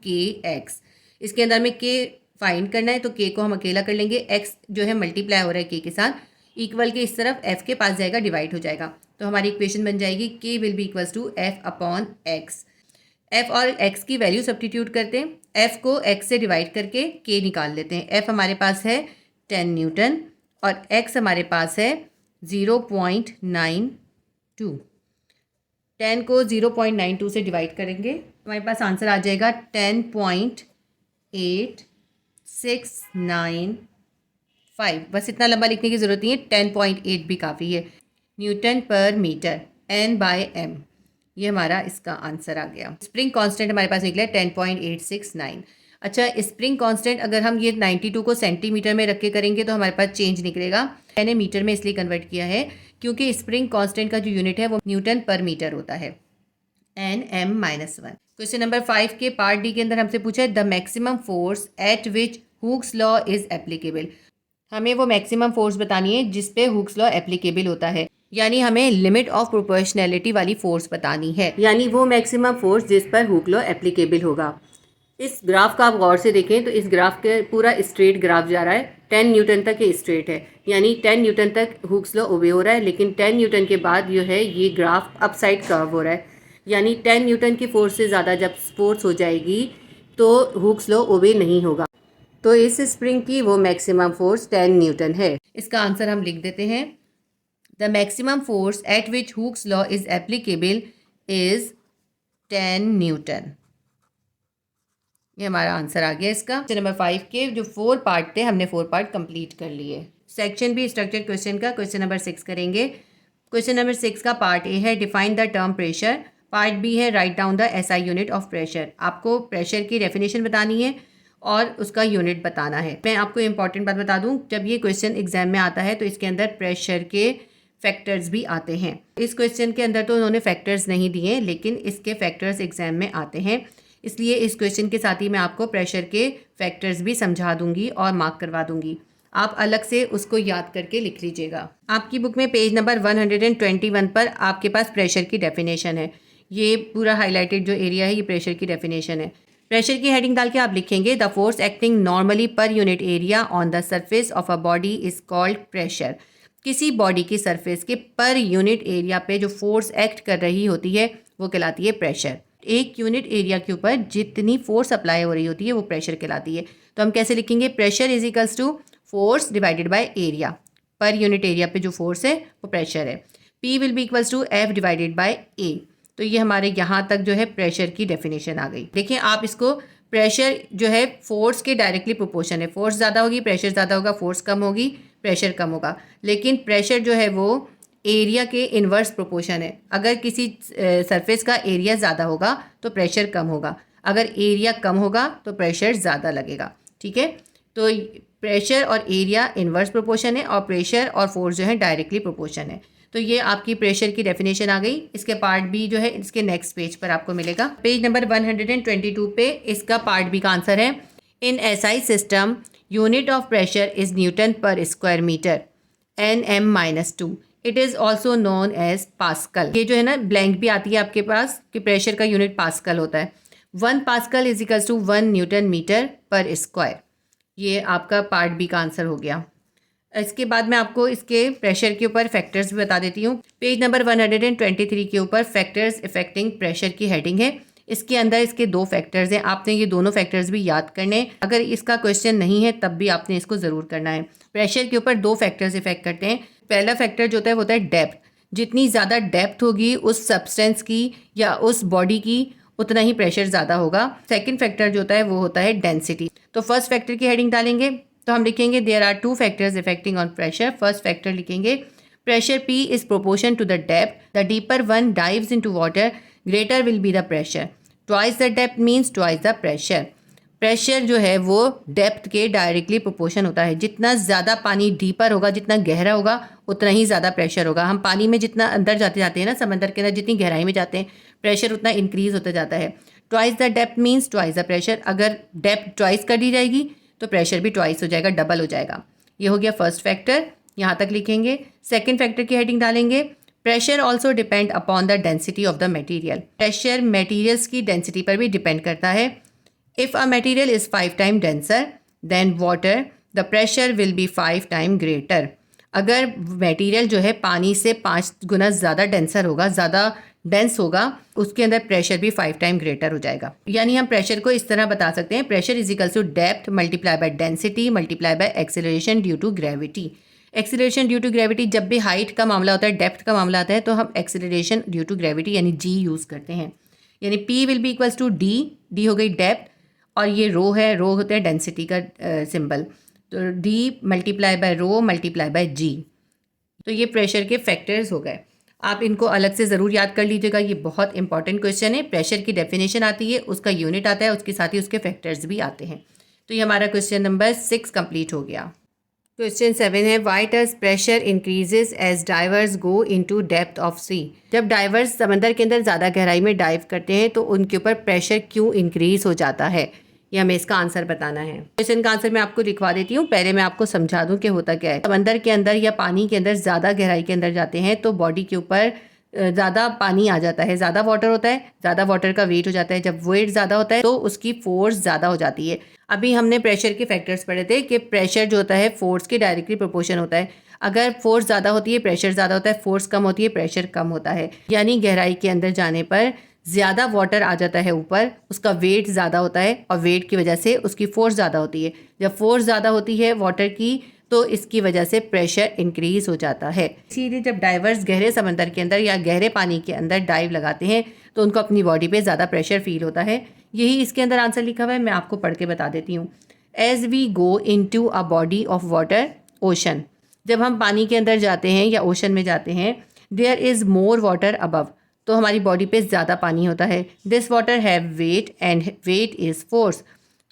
kx। इसके अंदर में k फाइंड करना है, तो k को हम अकेला कर लेंगे, x जो है मल्टीप्लाई हो रहा है k के साथ, इक्वल के इस तरफ f के पास जाएगा, डिवाइड हो जाएगा, तो हमारी इक्वेशन बन जाएगी k will B = F/x। f और x की वैल्यू सब्स्टिट्यूट करते हैं, f को x से डिवाइड करके k निकाल लेते हैं। f हमारे पास है 10 न्यूटन और x हमारे पास है 0.92। 10 को 0.92 से डिवाइड करेंगे, हमारे पास आंसर आ जाएगा 10.8695। बस इतना लंबा लिखने की ज़रूरत नहीं है, 10.8 भी काफ़ी है। न्यूटन पर मीटर N/m, ये हमारा इसका आंसर आ गया। स्प्रिंग कांस्टेंट हमारे पास निकला 10.869। अच्छा, स्प्रिंग कांस्टेंट अगर हम ये 92 को सेंटीमीटर में रख के करेंगे तो हमारे पास चेंज निकलेगा। मैंने मीटर में इसलिए कन्वर्ट किया है क्योंकि स्प्रिंग कांस्टेंट का जो यूनिट है वो न्यूटन पर मीटर होता है, Nm-1। क्वेश्चन नंबर 5 के पार्ट डी के अंदर हमसे पूछा है the maximum force at which Hooke's law is applicable. हमें वो मैक्सिमम फोर्स बतानी है जिस पे हुक्स लॉ एप्लीकेबल होता है, यानी हमें लिमिट ऑफ प्रोपोर्शनैलिटी वाली फोर्स बतानी है, यानी वो मैक्सिमम फोर्स जिस पर हुक लॉ एप्लीकेबल होगा। इस ग्राफ का आप गौर से देखें तो इस ग्राफ के पूरा स्ट्रेट ग्राफ जा रहा है, 10 न्यूटन तक ये स्ट्रेट है, यानी 10 न्यूटन तक हुक्स लॉ ओबे हो रहा है। लेकिन 10 न्यूटन के बाद जो है ये ग्राफ अपसाइड कर्व हो रहा है, यानी 10 न्यूटन की फोर्स से ज़्यादा जब फोर्स हो जाएगी तो हुक्स लॉ ओबे नहीं होगा। तो इस स्प्रिंग की वो मैक्सिमम फोर्स 10 न्यूटन है। इसका आंसर हम लिख देते हैं, the maximum force at which Hooke's law is applicable is 10 Newton. ये हमारा आंसर आ गया इसका। क्वेश्चन नंबर 5 के जो 4 पार्ट थे हमने 4 पार्ट कंप्लीट कर लिए। सेक्शन बी स्ट्रक्चर्ड क्वेश्चन का क्वेश्चन नंबर 6 करेंगे। क्वेश्चन नंबर 6 का पार्ट ए है define the term pressure, part B है write down the SI unit of pressure. आपको प्रेशर की डेफिनेशन बतानी है और उसका यूनिट बताना है। मैं आपको इंपॉर्टेंट बात बता दूं, जब ये क्वेश्चन एग्जाम में आता है तो इसके अंदर प्रेशर के फैक्टर्स भी आते हैं। इस क्वेश्चन के अंदर तो उन्होंने फैक्टर्स नहीं दिए, लेकिन इसके फैक्टर्स एग्जाम में आते हैं, इसलिए इस क्वेश्चन के साथ ही मैं आपको प्रेशर के फैक्टर्स भी समझा दूंगी और मार्क करवा दूंगी। आप अलग से उसको याद करके लिख लीजिएगा। आपकी बुक में पेज नंबर 121 पर आपके पास प्रेशर की डेफिनेशन है। ये पूरा हाईलाइटेड जो एरिया है ये प्रेशर की डेफिनेशन है। प्रेशर की हेडिंग डाल के आप लिखेंगे द फोर्स एक्टिंग नॉर्मली पर unit area on the surface of a body is called pressure. किसी बॉडी की सरफेस के पर यूनिट एरिया पे जो फोर्स एक्ट कर रही होती है वो कहलाती है प्रेशर। एक यूनिट एरिया के ऊपर जितनी फोर्स अप्लाई हो रही होती है वो प्रेशर कहलाती है। तो हम कैसे लिखेंगे, pressure is equals to force divided by area. Per unit area पे जो फोर्स है वो प्रेशर है। P will be equals to F divided by A। तो ये हमारे यहाँ तक जो है प्रेशर की डेफिनेशन आ गई। देखिए आप इसको, प्रेशर जो है फोर्स के डायरेक्टली प्रोपोर्शन है, फोर्स ज़्यादा होगी प्रेशर ज़्यादा होगा, फोर्स कम होगी प्रेशर कम होगा। लेकिन प्रेशर जो है वो एरिया के इन्वर्स प्रोपोर्शन है। अगर किसी सरफेस का एरिया ज़्यादा होगा तो प्रेशर कम होगा, अगर एरिया कम होगा तो प्रेशर ज़्यादा लगेगा। ठीक है, तो प्रेशर और एरिया इन्वर्स प्रोपोर्शन है और प्रेशर और फोर्स जो है डायरेक्टली प्रोपोर्शन है। तो ये आपकी प्रेशर की डेफिनेशन आ गई। इसके पार्ट बी जो है इसके नेक्स्ट पेज पर आपको मिलेगा, पेज नंबर 122 पे इसका पार्ट बी का आंसर है in SI system unit of pressure is newton per square metre Nm-2। It is also known as pascal. ये जो है ना ब्लैंक भी आती है आपके पास कि प्रेशर का यूनिट पास्कल होता है। 1 pascal is equals to 1 newton metre per square. ये आपका पार्ट बी का आंसर हो गया। इसके बाद मैं आपको इसके प्रेशर के ऊपर फैक्टर्स भी बता देती हूँ। पेज नंबर 123 के ऊपर फैक्टर्स इफेक्टिंग प्रेशर की हेडिंग है। इसके अंदर इसके 2 फैक्टर्स हैं, आपने ये दोनों फैक्टर्स भी याद करने। अगर इसका क्वेश्चन नहीं है तब भी आपने इसको ज़रूर करना है। प्रेशर के ऊपर 2 फैक्टर्स इफेक्ट करते हैं। पहला फैक्टर जो होता है वो होता है डेप्थ। जितनी ज़्यादा डेप्थ होगी उस सब्सटेंस की या उस बॉडी की, उतना ही प्रेशर ज़्यादा होगा। सेकंड फैक्टर जो होता है वो होता है डेंसिटी। तो फर्स्ट फैक्टर की हेडिंग डालेंगे तो हम लिखेंगे there are two factors affecting on pressure. First factor लिखेंगे pressure P is proportion to the depth, the deeper one dives into water greater will be the pressure, twice the depth means twice the pressure. Pressure जो है वो depth के directly proportion होता है। जितना ज़्यादा पानी डीपर होगा, जितना गहरा होगा, उतना ही ज़्यादा प्रेशर होगा। हम पानी में जितना अंदर जाते जाते हैं ना, समंदर के अंदर जितनी गहराई में जाते हैं, प्रेशर उतना इंक्रीज होता जाता है। Twice the depth means twice the pressure. अगर डेप्थ ट्वाइस कर दी जाएगी तो प्रेशर भी ट्वाइस हो जाएगा, डबल हो जाएगा। ये हो गया फर्स्ट फैक्टर, यहाँ तक लिखेंगे। सेकेंड फैक्टर की हेडिंग डालेंगे pressure also depend upon the density of the material. Pressure materials की डेंसिटी पर भी डिपेंड करता है। If a material is 5 time denser then water, the pressure will B 5 time greater. अगर मटेरियल जो है पानी से 5 गुना ज़्यादा डेंसर होगा, ज़्यादा डेंस होगा, उसके अंदर प्रेशर भी 5 टाइम ग्रेटर हो जाएगा। यानी हम प्रेशर को इस तरह बता सकते हैं, pressure is equals to depth multiply by density multiply by acceleration due to gravity. Acceleration due to gravity, जब भी हाइट का मामला होता है, डेप्थ का मामला आता है, तो हम एक्सेलरेशन ड्यू टू ग्रेविटी यानी जी यूज़ करते हैं। यानी P will be equals to d हो गई डेप्थ, और ये रो है, रो होता है डेंसिटी का सिंबल, तो D multiply by rho multiply by G. तो ये प्रेशर के फैक्टर्स हो गए। आप इनको अलग से ज़रूर याद कर लीजिएगा, ये बहुत इंपॉर्टेंट क्वेश्चन है। प्रेशर की डेफिनेशन आती है, उसका यूनिट आता है, उसके साथ ही उसके फैक्टर्स भी आते हैं। तो ये हमारा क्वेश्चन नंबर 6 कंप्लीट हो गया। क्वेश्चन 7 है why does pressure increases as divers go into depth of sea. जब डाइवर्स समंदर के अंदर ज़्यादा गहराई में डाइव करते हैं तो उनके ऊपर प्रेशर क्यों इंक्रीज हो जाता है, ये हमें इसका आंसर बताना है। क्वेश्चन का आंसर मैं आपको लिखवा देती हूँ, पहले मैं आपको समझा दूँ कि होता क्या है। समंदर के अंदर या पानी के अंदर ज़्यादा गहराई के अंदर जाते हैं तो बॉडी के ऊपर ज़्यादा पानी आ जाता है, ज़्यादा वाटर होता है, ज़्यादा वाटर का वेट हो जाता है। जब वेट ज़्यादा होता है तो उसकी फोर्स ज़्यादा हो जाती है। अभी हमने प्रेशर के फैक्टर्स पढ़े थे कि प्रेशर जो होता है फोर्स के डायरेक्टली प्रोपोर्शन होता है। अगर फोर्स ज़्यादा होती है प्रेशर ज़्यादा होता है, फोर्स कम होती है प्रेशर कम होता है। यानी गहराई के अंदर जाने पर ज़्यादा वाटर आ जाता है ऊपर, उसका वेट ज़्यादा होता है और वेट की वजह से उसकी फोर्स ज़्यादा होती है। जब फोर्स ज़्यादा होती है वाटर की तो इसकी वजह से प्रेशर इंक्रीज हो जाता है। इसीलिए जब डाइवर्स गहरे समंदर के अंदर या गहरे पानी के अंदर डाइव लगाते हैं तो उनको अपनी बॉडी पे ज़्यादा प्रेशर फील होता है। यही इसके अंदर आंसर लिखा हुआ है, मैं आपको पढ़ के बता देती हूँ। As we go into a body of water ocean, जब हम पानी के अंदर जाते हैं या ओशन में जाते हैं, there is more water above, तो हमारी बॉडी पे ज़्यादा पानी होता है। This water have weight and weight is force,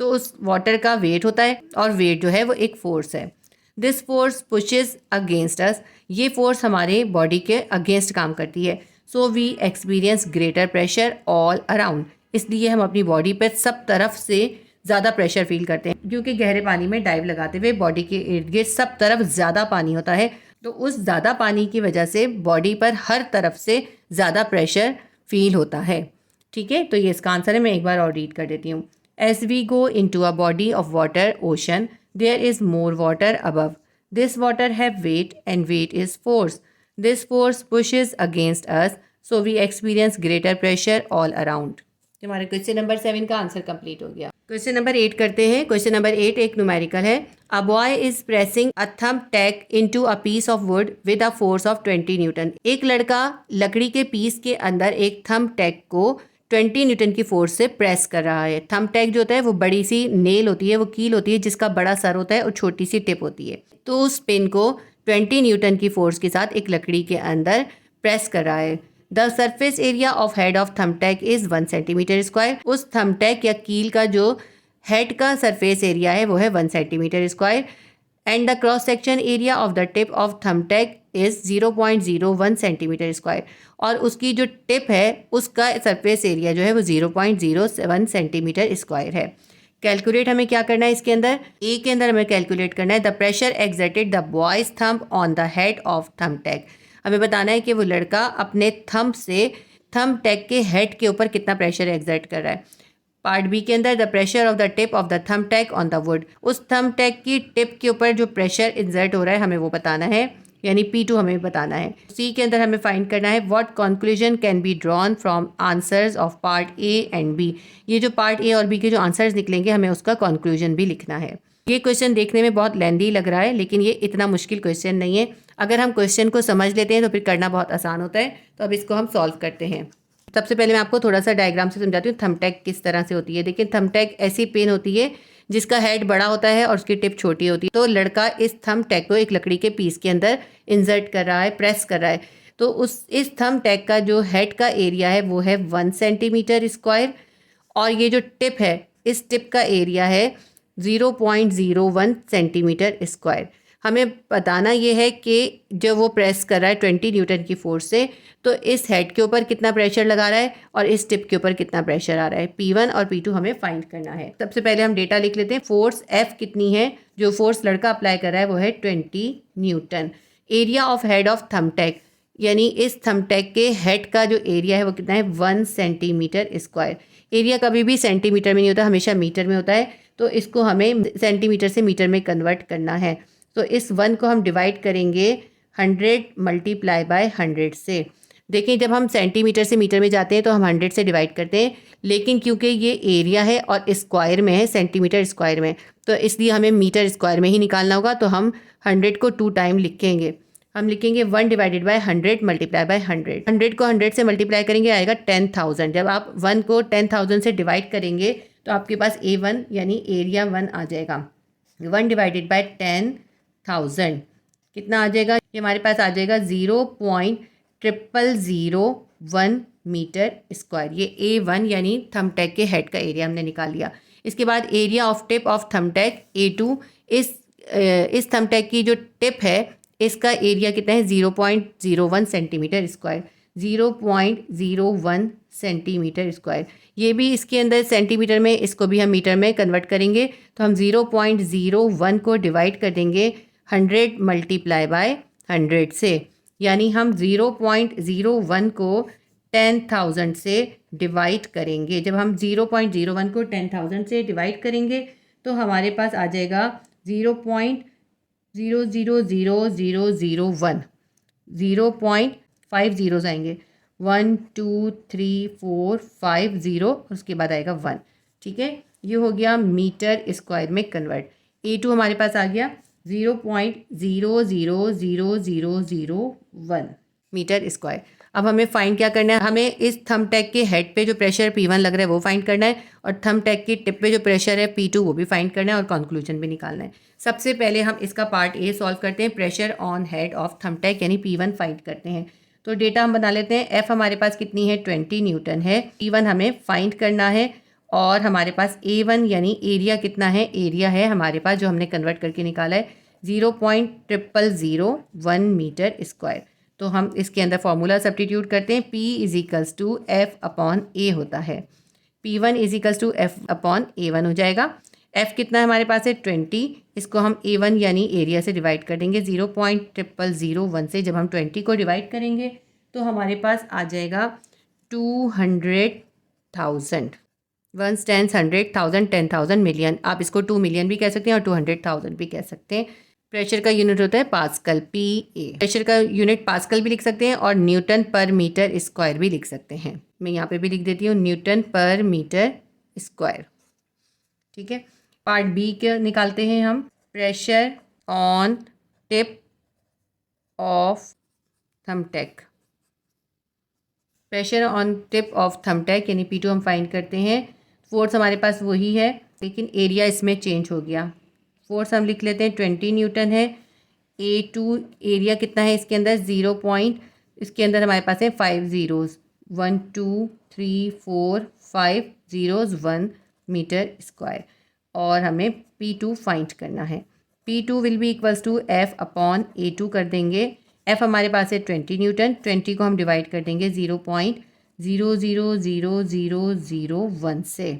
तो उस वाटर का वेट होता है और वेट जो है वो एक फोर्स है। This force pushes against us, ये फोर्स हमारे बॉडी के अगेंस्ट काम करती है। So we experience greater pressure all around, इसलिए हम अपनी बॉडी पे सब तरफ से ज़्यादा प्रेशर फील करते हैं, क्योंकि गहरे पानी में डाइव लगाते हुए बॉडी के इर्द गिर्द सब तरफ ज़्यादा पानी होता है। तो उस ज़्यादा पानी की वजह से बॉडी पर हर तरफ से ज़्यादा प्रेशर फील होता है। ठीक है, तो ये इसका आंसर है। मैं एक बार और रीड कर देती हूँ। As we go into a body of water ocean there is more water above, this water have weight and weight is force, this force pushes against us, so we experience greater pressure all around. हमारे question number 7 का answer complete हो गया। Question number 8 करते हैं। Question number 8 एक numerical है। A boy is pressing a thumb tack into a piece of wood with a force of 20 newton. एक लड़का लकड़ी के पीस के अंदर एक थंब टैक को 20 न्यूटन की फोर्स से प्रेस कर रहा है। थंब टैक जो होता है वो बड़ी सी नेल होती है, वो कील होती है जिसका बड़ा सर होता है और छोटी सी टिप होती है। तो उस पिन को 20 न्यूटन की फोर्स के साथ एक लकड़ी के अंदर प्रेस कर रहा है। The surface area of head of thumbtack is 1 centimetre square. उस थंबटैक या कील का जो हेड का सरफेस एरिया है वो है 1 centimetre square. And the cross section area of the tip of thumbtack is 0.01 centimetre square. और उसकी जो टिप है उसका सरफेस एरिया जो है वो 0.07 सेंटीमीटर स्क्वायर है। कैलकुलेट हमें क्या करना है इसके अंदर, ए के अंदर हमें कैलकुलेट करना है the pressure exerted the boy's thumb on the head of thumbtack. हमें बताना है कि वो लड़का अपने थंब से थंब टैग के हेड के ऊपर कितना प्रेशर एक्सर्ट कर रहा है। पार्ट बी के अंदर the pressure of the tip of the thumb tag on the wood, उस थंब टैग की टिप के ऊपर जो प्रेशर एक्सर्ट हो रहा है हमें वो बताना है, यानी P2 हमें बताना है। सी के अंदर हमें फाइंड करना है what conclusion can be drawn from answers of part A and B. ये जो पार्ट ए और बी के जो आंसर्स निकलेंगे हमें उसका कंक्लूजन भी लिखना है। ये क्वेश्चन देखने में बहुत लेंदी लग रहा है लेकिन ये इतना मुश्किल क्वेश्चन नहीं है। अगर हम क्वेश्चन को समझ लेते हैं तो फिर करना बहुत आसान होता है। तो अब इसको हम सॉल्व करते हैं। सबसे पहले मैं आपको थोड़ा सा डायग्राम से समझाती हूँ थंबटैक किस तरह से होती है। देखिए, थंबटैक ऐसी पेन होती है जिसका हेड बड़ा होता है और उसकी टिप छोटी होती है। तो लड़का इस थंबटैक को एक लकड़ी के पीस के अंदर इंसर्ट कर रहा है, प्रेस कर रहा है। तो इस थंबटैक का जो हेड का एरिया है वो है 1 सेंटीमीटर स्क्वायर, और ये जो टिप है, इस टिप का एरिया है 0.01 सेंटीमीटर स्क्वायर। हमें बताना ये है कि जब वो प्रेस कर रहा है 20 न्यूटन की फोर्स से, तो इस हेड के ऊपर कितना प्रेशर लगा रहा है और इस टिप के ऊपर कितना प्रेशर आ रहा है। P1 और P2 हमें फाइंड करना है। सबसे पहले हम डेटा लिख लेते हैं। फोर्स F कितनी है, जो फोर्स लड़का अप्लाई कर रहा है वो है 20 newton. Area of head of thumbtack, यानी इस थंबटैक के हेड का जो एरिया है वो कितना है 1 सेंटीमीटर स्क्वायर। एरिया कभी भी सेंटीमीटर में नहीं होता, हमेशा मीटर में होता है। तो इसको हमें सेंटीमीटर से मीटर में कन्वर्ट करना है। तो इस 1 को हम डिवाइड करेंगे 100 मल्टीप्लाई बाय 100 से। देखिए, जब हम सेंटीमीटर से मीटर में जाते हैं तो हम 100 से डिवाइड करते हैं, लेकिन क्योंकि ये एरिया है और स्क्वायर में है, सेंटीमीटर स्क्वायर में, तो इसलिए हमें मीटर स्क्वायर में ही निकालना होगा। तो हम 100 को 2 टाइम लिखेंगे। हम लिखेंगे 1 डिवाइडेड बाय 100 मल्टीप्लाई बाय 100। 100 को 100 से मल्टीप्लाई करेंगे, आएगा 10,000। जब आप 1 को 10,000 से डिवाइड करेंगे तो आपके पास A1 यानी एरिया 1 आ जाएगा। 1 डिवाइडेड बाय 10,000 कितना आ जाएगा, ये हमारे पास आ जाएगा 0.0001 मीटर स्क्वायर। ये A1 यानी थंबटैक के हेड का एरिया हमने निकाल लिया। इसके बाद area of tip of thumbtack A2, इस थंबटैक की जो टिप है इसका एरिया कितना है 0.01 सेंटीमीटर स्क्वायर। 0.01 सेंटीमीटर स्क्वायर, ये भी इसके अंदर सेंटीमीटर में, इसको भी हम मीटर में कन्वर्ट करेंगे। तो हम 0.01 को डिवाइड कर देंगे 100 मल्टीप्लाई बाय 100 से, यानी हम 0.01 को 10,000 से डिवाइड करेंगे। जब हम 0.01 को 10,000 से डिवाइड करेंगे तो हमारे पास आ जाएगा 0.000001। 0.5 जीरोस आएंगे, 1 2 3 4 5 0, उसके बाद आएगा 1। ठीक है, ये हो गया मीटर स्क्वायर में कन्वर्ट। A2 हमारे पास आ गया 0.000001 मीटर स्क्वायर। अब हमें फाइंड क्या करना है, हमें इस थंबटैक के हेड पे जो प्रेशर P1 लग रहा है वो फाइंड करना है, और थंबटैक की टिप पे जो प्रेशर है P2 वो भी फाइंड करना है, और कंक्लूजन भी निकालना है। सबसे पहले हम इसका पार्ट A सॉल्व करते हैं। Pressure on head of thumbtack यानी P1 फाइंड करते हैं। तो डेटा हम बना लेते हैं। F हमारे पास कितनी है 20 न्यूटन है। P1 हमें फाइंड करना है, और हमारे पास A1 यानी एरिया कितना है, एरिया है हमारे पास जो हमने कन्वर्ट करके निकाला है 0.0001 मीटर स्क्वायर। तो हम इसके अंदर फॉर्मूला सब्स्टिट्यूट करते हैं। P = F/A होता है। P1 = F/A1 हो जाएगा। F कितना है हमारे पास है 20, इसको हम A1 यानी एरिया से डिवाइड कर देंगे 0.0001 से। जब हम 20 को डिवाइड करेंगे तो हमारे पास आ जाएगा 200,000। 1 10 100,000 10,000 मिलियन। आप इसको 2 मिलियन भी कह सकते हैं और 200,000 भी कह सकते हैं। प्रेशर का यूनिट होता है पास्कल, PA। प्रेशर का यूनिट पास्कल भी लिख सकते हैं और न्यूटन पर मीटर स्क्वायर भी लिख सकते हैं। मैं यहाँ पे भी लिख देती हूँ न्यूटन पर मीटर स्क्वायर। ठीक है, पार्ट B के निकालते हैं हम। Pressure on tip of thumbtack, pressure on tip of thumbtack यानी P2 हम फाइंड करते हैं। फोर्स हमारे पास वही है, लेकिन एरिया इसमें चेंज हो गया। फोर्स हम लिख लेते हैं 20 न्यूटन है। A2 एरिया कितना है इसके अंदर 0. इसके अंदर हमारे पास है 5 जीरोस, 1 2 3 4 5 जीरोस 1 मीटर स्क्वायर, और हमें P2 फाइंड करना है। P2 will be equals to F/A2 कर देंगे। F हमारे पास है 20 न्यूटन। 20 को हम डिवाइड कर देंगे 0.000001 से।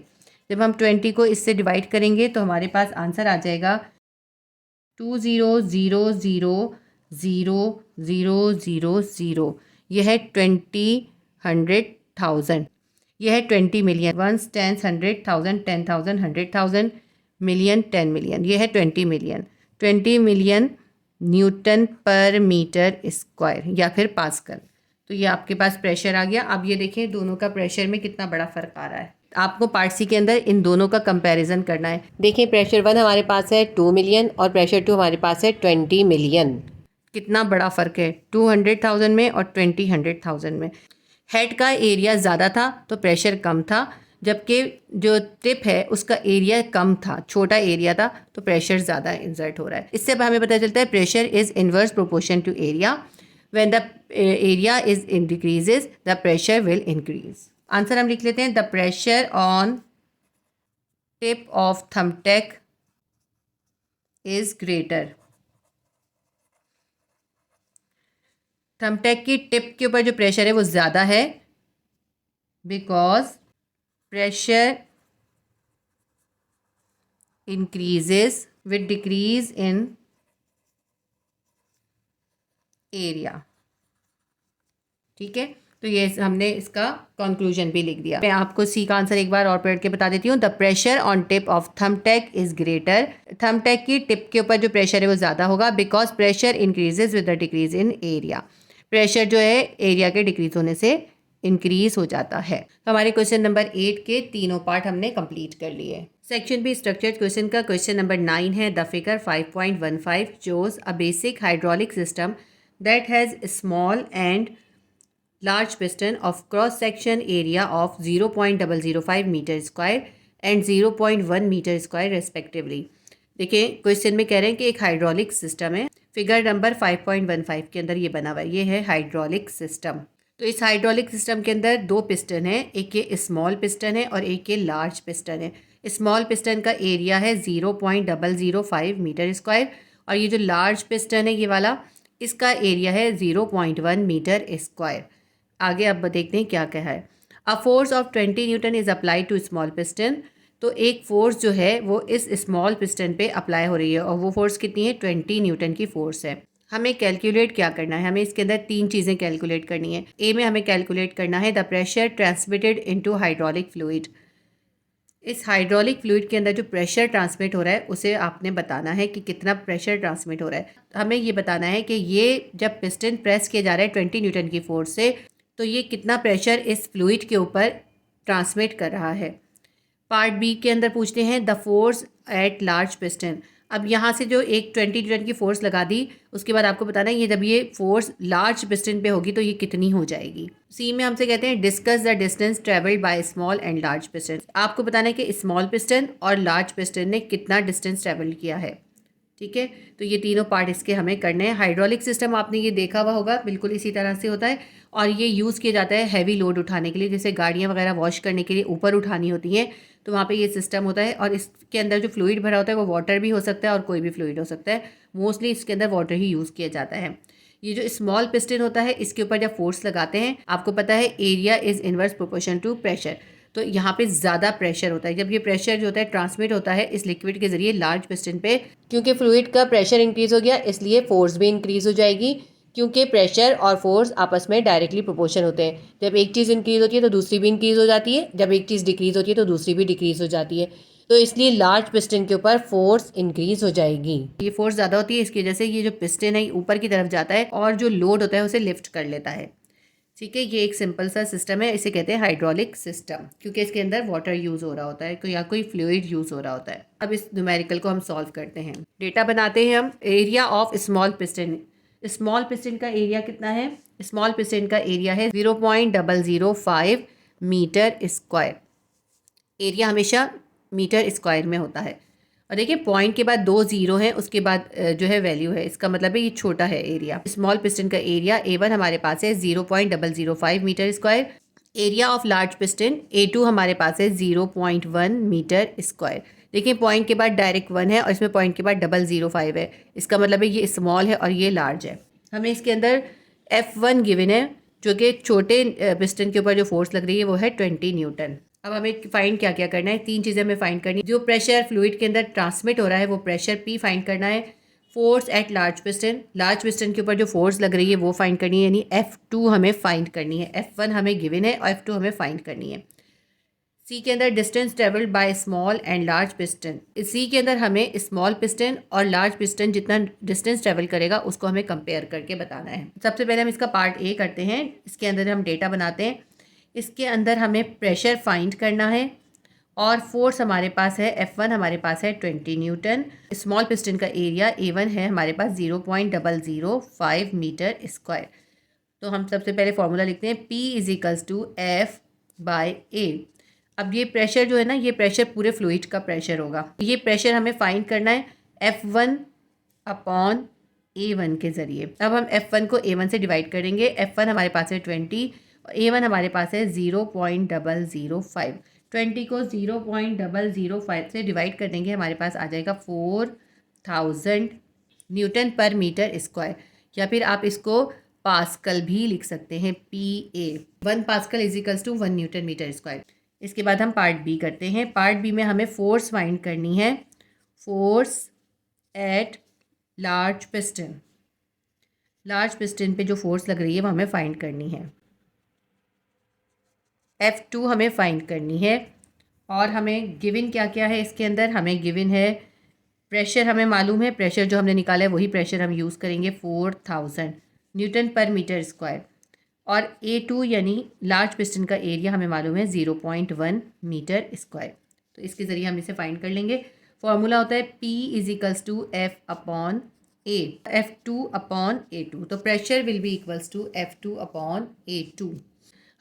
जब हम 20 को इससे डिवाइड करेंगे तो हमारे पास आंसर आ जाएगा 200,000,000. यह है 20 100,000, यह है 20 मिलियन। 1 10 100,000 10,000 100,000 मिलियन 10 मिलियन, यह है 20 million. 20 million Newton per metre square या फिर पास्कल। तो ये आपके पास प्रेशर आ गया। अब ये देखें दोनों का प्रेशर में कितना बड़ा फ़र्क आ रहा है। आपको पार्ट C के अंदर इन दोनों का कंपैरिजन करना है। देखिए, प्रेशर 1 हमारे पास है 2 मिलियन और प्रेशर 2 हमारे पास है 20 मिलियन। कितना बड़ा फ़र्क है 200,000 में और 100,000 में। हेड का एरिया ज़्यादा था तो प्रेशर कम था, जबकि जो टिप है उसका एरिया कम था, छोटा एरिया था तो प्रेशर ज़्यादा इंसर्ट हो रहा है। इससे हमें पता चलता है pressure is inverse proportion to area. When the area is decreases the pressure will increase. Answer हम लिख लेते हैं, the pressure on tip of thumbtack is greater. Thumbtack की टिप के ऊपर जो प्रेशर है वो ज़्यादा है, because pressure increases with decrease in area. ठीक है, तो ये हमने इसका कंक्लूजन भी लिख दिया। मैं आपको सी का आंसर एक बार और पढ़ के बता देती हूँ। The pressure on tip of thumbtack is greater. Thumbtack की टिप के ऊपर जो प्रेशर है वो ज़्यादा होगा, because pressure increases with the decrease in area. Pressure जो है एरिया के डिक्रीज होने से इंक्रीज हो जाता है। तो हमारे क्वेश्चन नंबर 8 के तीनों पार्ट हमने कंप्लीट कर लिए। सेक्शन बी स्ट्रक्चर्ड क्वेश्चन का क्वेश्चन नंबर 9 है, the figure 5.15 shows a basic hydraulic system that has a small and large piston of cross section area of 0.005 metre square and 0.1 metre square respectively. देखिए question में कह रहे हैं कि एक hydraulic system है, फिगर नंबर 5.15 के अंदर ये बना हुआ है, ये है हाइड्रोलिक सिस्टम। तो इस हाइड्रोलिक सिस्टम के अंदर दो पिस्टन है, एक ये स्मॉल पिस्टन है और एक ये लार्ज पिस्टन है। स्मॉल पिस्टन का एरिया है 0.005 मीटर स्क्वायर और ये जो लार्ज पिस्टन है ये वाला, इसका एरिया है 0.1 मीटर स्क्वायर। आगे अब देखते हैं क्या कहा है। A force of 20 newton is applied to small piston. तो एक फोर्स जो है वो इस स्मॉल पिस्टन पे अप्लाई हो रही है और वो फोर्स कितनी है, 20 न्यूटन की फोर्स है। हमें कैलकुलेट क्या करना है, हमें इसके अंदर तीन चीज़ें कैलकुलेट करनी है। ए में हमें कैलकुलेट करना है the pressure transmitted into hydraulic fluid. इस हाइड्रोलिक फ्लूइड के अंदर जो प्रेशर ट्रांसमिट हो रहा है उसे आपने बताना है कि कितना प्रेशर ट्रांसमिट हो रहा है। हमें ये बताना है कि ये जब पिस्टन प्रेस किया जा रहा है 20 न्यूटन की फोर्स से, तो ये कितना प्रेशर इस फ्लूइड के ऊपर ट्रांसमिट कर रहा है। पार्ट बी के अंदर पूछते हैं the force at large piston. अब यहाँ से जो एक 20 न्यूटन की फोर्स लगा दी, उसके बाद आपको बताना है ये जब ये फोर्स लार्ज पिस्टन पे होगी तो ये कितनी हो जाएगी। सी में हमसे कहते हैं discuss the distance travelled by small and large piston. आपको बताना है कि स्मॉल पिस्टन और लार्ज पिस्टन ने कितना डिस्टेंस ट्रेवल किया है। ठीक है, तो ये तीनों पार्ट इसके हमें करने हैं। हाइड्रोलिक सिस्टम आपने ये देखा हुआ होगा, बिल्कुल इसी तरह से होता है और ये यूज़ किया जाता है हैवी लोड उठाने के लिए, जैसे गाड़ियाँ वगैरह वॉश करने के लिए ऊपर उठानी होती हैं तो वहाँ पे ये सिस्टम होता है। और इसके अंदर जो फ्लूइड भरा होता है वो वाटर भी हो सकता है और कोई भी फ्लूइड हो सकता है, मोस्टली इसके अंदर वाटर ही यूज़ किया जाता है। ये जो स्मॉल पिस्टन होता है इसके ऊपर जब फोर्स लगाते हैं, आपको पता है area is inverse proportion to pressure, तो यहाँ पे ज़्यादा प्रेशर होता है। जब ये प्रेशर जो होता है ट्रांसमिट होता है इस लिक्विड के ज़रिए लार्ज पिस्टन पे, क्योंकि फ्लूइड का प्रेशर इंक्रीज हो गया इसलिए फोर्स भी इंक्रीज हो जाएगी, क्योंकि प्रेशर और फोर्स आपस में डायरेक्टली प्रोपोर्शन होते हैं। जब एक चीज़ इंक्रीज होती है तो दूसरी भी इंक्रीज हो जाती है, जब एक चीज़ डिक्रीज होती है तो दूसरी भी डिक्रीज हो जाती है। तो इसलिए लार्ज पिस्टन के ऊपर फोर्स इंक्रीज हो जाएगी। ये फोर्स ज़्यादा होती है, इसकी वजह से ये जो पिस्टन है ऊपर की तरफ जाता है और जो लोड होता है उसे लिफ्ट कर लेता है। ठीक है, ये एक सिंपल सा सिस्टम है, इसे कहते हैं हाइड्रोलिक सिस्टम, क्योंकि इसके अंदर वाटर यूज़ हो रहा होता है या कोई फ्लूइड यूज़ हो रहा होता है। अब इस न्यूमेरिकल को हम सॉल्व करते हैं। डेटा बनाते हैं हम। Area of small piston, small piston का एरिया कितना है, स्मॉल पिस्टन का एरिया है 0.005 मीटर स्क्वायर। एरिया हमेशा मीटर स्क्वायर में होता है और देखिए पॉइंट के बाद 2 0 हैं, उसके बाद जो है वैल्यू है, इसका मतलब है ये छोटा है एरिया। स्मॉल पिस्टन का एरिया A1 हमारे पास है 0.005 metre square. Area of large piston A2 हमारे पास है 0.1 मीटर स्क्वायर। देखिए पॉइंट के बाद डायरेक्ट 1 है और इसमें पॉइंट के बाद 005 है, इसका मतलब है ये स्मॉल है और ये लार्ज है। हमें इसके अंदर F1 गिवन है, जो कि छोटे पिस्टन के ऊपर जो फोर्स लग रही है वो है 20 न्यूटन। अब हमें फाइंड क्या क्या करना है, तीन चीज़ें हमें फाइंड करनी है। जो प्रेशर फ्लूइड के अंदर ट्रांसमिट हो रहा है वो प्रेशर P फाइंड करना है। Force at large piston, large piston के ऊपर जो फोर्स लग रही है वो फाइंड करनी है, यानी F2 हमें फाइंड करनी है। F1 हमें गिवन है और F2 हमें फाइंड करनी है। सी के अंदर distance travelled by small and large piston, C के अंदर हमें स्मॉल पिस्टन और लार्ज पिस्टन जितना डिस्टेंस ट्रेवल करेगा उसको हमें कंपेयर करके बताना है। सबसे पहले हम इसका पार्ट ए करते हैं, इसके अंदर हम डेटा बनाते हैं। इसके अंदर हमें प्रेशर फाइंड करना है और फोर्स हमारे पास है F1 हमारे पास है 20 न्यूटन। स्मॉल पिस्टन का एरिया A1 है हमारे पास 0.005 मीटर स्क्वायर। तो हम सबसे पहले फॉर्मूला लिखते हैं P is equals to F/A। अब ये प्रेशर जो है ना, ये प्रेशर पूरे फ्लूइड का प्रेशर होगा। ये प्रेशर हमें फाइंड करना है F1 अपॉन A1 के ज़रिए। अब हम F1 को A1 से डिवाइड करेंगे। F1 हमारे पास है 20 और A1 हमारे पास है 0.005। 20 को 0.005 से डिवाइड कर देंगे, हमारे पास आ जाएगा 4000 न्यूटन पर मीटर स्क्वायर, या फिर आप इसको पास्कल भी लिख सकते हैं। PA 1 pascal is equals to 1 newton metre square. इसके बाद हम पार्ट बी करते हैं। पार्ट बी में हमें फोर्स फाइंड करनी है। Force at large piston, large piston पे जो फोर्स लग रही है वो हमें फाइंड करनी है। F2 हमें फाइंड करनी है। और हमें गिवन क्या क्या है इसके अंदर, हमें गिवन है प्रेशर, हमें मालूम है प्रेशर जो हमने निकाला है वही प्रेशर हम यूज़ करेंगे 4000 न्यूटन पर मीटर स्क्वायर। और A2 यानी लार्ज पिस्टन का एरिया हमें मालूम है 0.1 मीटर स्क्वायर। तो इसके ज़रिए हम इसे फाइंड कर लेंगे। फॉर्मूला होता है P is equals to F upon A, F2 upon A2। तो pressure will be equals to F2 upon A2।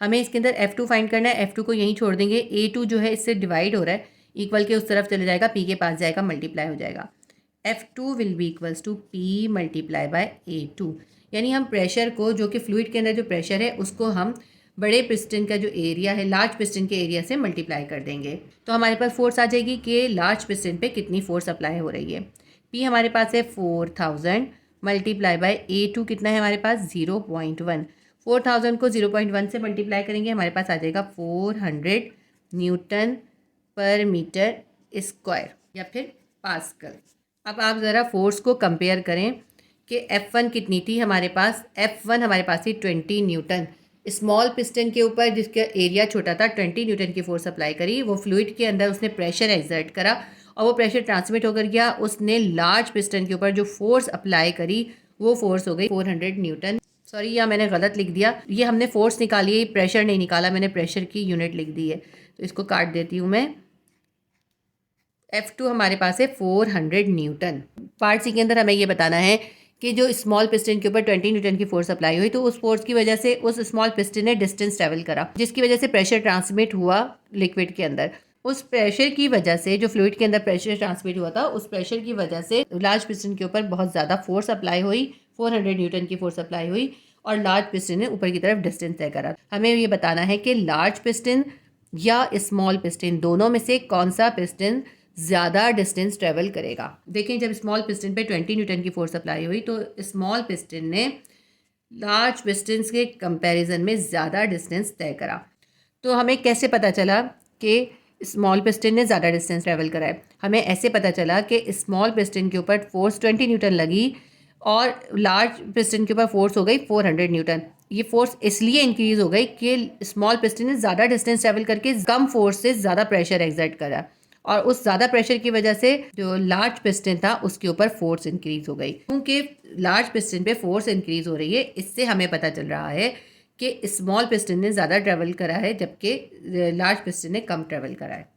हमें इसके अंदर F2 फाइंड करना है। F2 को यहीं छोड़ देंगे। A2 जो है इससे डिवाइड हो रहा है, इक्वल के उस तरफ चले जाएगा, P के पास जाएगा, मल्टीप्लाई हो जाएगा। F2 will be equals to P multiply by A2। यानी हम प्रेशर को, जो कि फ्लूइड के अंदर जो प्रेशर है, उसको हम बड़े पिस्टन का जो एरिया है लार्ज पिस्टन के एरिया से मल्टीप्लाई कर देंगे। तो हमारे पास फोर्स आ जाएगी कि लार्ज पिस्टन पे कितनी फोर्स अप्लाई हो रही है। P हमारे पास है 4000 मल्टीप्लाई बाय A2 कितना है हमारे पास 0.1। 4000 को 0.1 से मल्टीप्लाई करेंगे, हमारे पास आ जाएगा 400 न्यूटन पर मीटर स्क्वायर या फिर पास्कल। अब आप ज़रा फोर्स को कंपेयर करें कि F1 कितनी थी हमारे पास। F1 हमारे पास थी 20 न्यूटन। स्मॉल पिस्टन के ऊपर जिसका एरिया छोटा था 20 न्यूटन की फोर्स अप्लाई करी। वो फ्लूइड के अंदर उसने प्रेशर एक्सर्ट करा और वो प्रेशर ट्रांसमिट होकर गया। उसने लार्ज पिस्टन के ऊपर जो फोर्स अप्लाई करी वो फोर्स हो गई 400 न्यूटन। सॉरी, या मैंने गलत लिख दिया, ये हमने फोर्स निकाली है, प्रेशर नहीं निकाला, मैंने प्रेशर की यूनिट लिख दी है, तो इसको काट देती हूँ मैं। F2 हमारे पास है 400 न्यूटन। पार्ट सी के अंदर हमें ये बताना है कि जो स्मॉल पिस्टन के ऊपर 20 न्यूटन की फोर्स अप्लाई हुई, तो उस फोर्स की वजह से उस स्मॉल पिस्टन ने डिस्टेंस ट्रेवल करा, जिसकी वजह से प्रेशर ट्रांसमिट हुआ लिक्विड के अंदर। उस प्रेशर की वजह से, जो फ्लूइड के अंदर प्रेशर ट्रांसमिट हुआ था, उस प्रेशर की वजह से लार्ज पिस्टन के ऊपर बहुत ज़्यादा फोर्स अप्लाई हुई, 400 न्यूटन की फोर्स अप्लाई हुई और लार्ज पिस्टन ने ऊपर की तरफ डिस्टेंस तय करा। हमें ये बताना है कि लार्ज पिस्टन या स्मॉल पिस्टन दोनों में से कौन सा पिस्टन ज़्यादा डिस्टेंस ट्रेवल करेगा। देखें, जब स्मॉल पिस्टन पे 20 न्यूटन की फोर्स अप्लाई हुई तो स्मॉल पिस्टन ने लार्ज पिस्टन के कंपैरिजन में ज़्यादा डिस्टेंस तय करा। तो हमें कैसे पता चला कि स्मॉल पिस्टन ने ज़्यादा डिस्टेंस ट्रेवल करा है? हमें ऐसे पता चला कि स्मॉल पिस्टन के ऊपर फोर्स 20 न्यूटन लगी और लार्ज पिस्टन के ऊपर फोर्स हो गई 400 न्यूटन। ये फोर्स इसलिए इंक्रीज हो गई कि स्मॉल पिस्टन ने ज़्यादा डिस्टेंस ट्रेवल करके कम फोर्स से ज़्यादा प्रेशर एक्सर्ट करा और उस ज़्यादा प्रेशर की वजह से जो लार्ज पिस्टन था उसके ऊपर फोर्स इंक्रीज हो गई। क्योंकि लार्ज पिस्टन पे फोर्स इंक्रीज हो रही है, इससे हमें पता चल रहा है कि स्मॉल पिस्टन ने ज़्यादा ट्रेवल करा है जबकि लार्ज पिस्टन ने कम ट्रेवल करा है।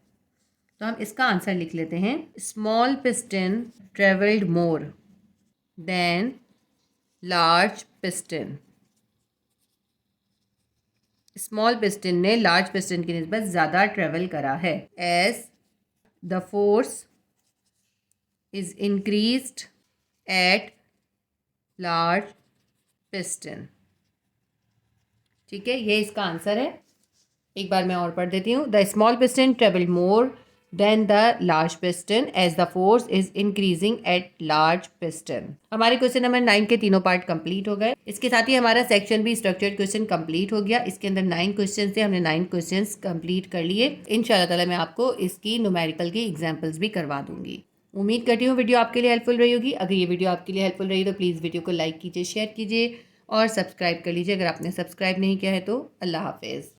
तो हम इसका आंसर लिख लेते हैं। Small piston travelled more than large piston. Small piston ने लार्ज पिस्टन की निस्बत ज़्यादा ट्रेवल करा है। As the force is increased at large piston। ठीक है, ये इसका आंसर है। एक बार मैं और पढ़ देती हूँ। The small piston travel more than the large piston as the force is increasing at large piston. हमारे क्वेश्चन नंबर 9 के तीनों पार्ट कंप्लीट हो गए। इसके साथ ही हमारा सेक्शन भी स्ट्रक्चर्ड क्वेश्चन कंप्लीट हो गया। इसके अंदर 9 क्वेश्चन थे, हमने 9 क्वेश्चन कंप्लीट कर लिए। इंशाल्लाह ताला मैं आपको इसकी न्यूमेरिकल की एग्जाम्पल्स भी करवा दूंगी। उम्मीद करती हूँ वीडियो आपके लिए हेल्पफुल रही होगी। अगर ये वीडियो आपके लिए हेल्पफुल रही तो प्लीज़ वीडियो को लाइक कीजिए, शेयर कीजिए और सब्सक्राइब कर लीजिए अगर आपने सब्सक्राइब नहीं किया है तो। अल्लाह हाफिज़।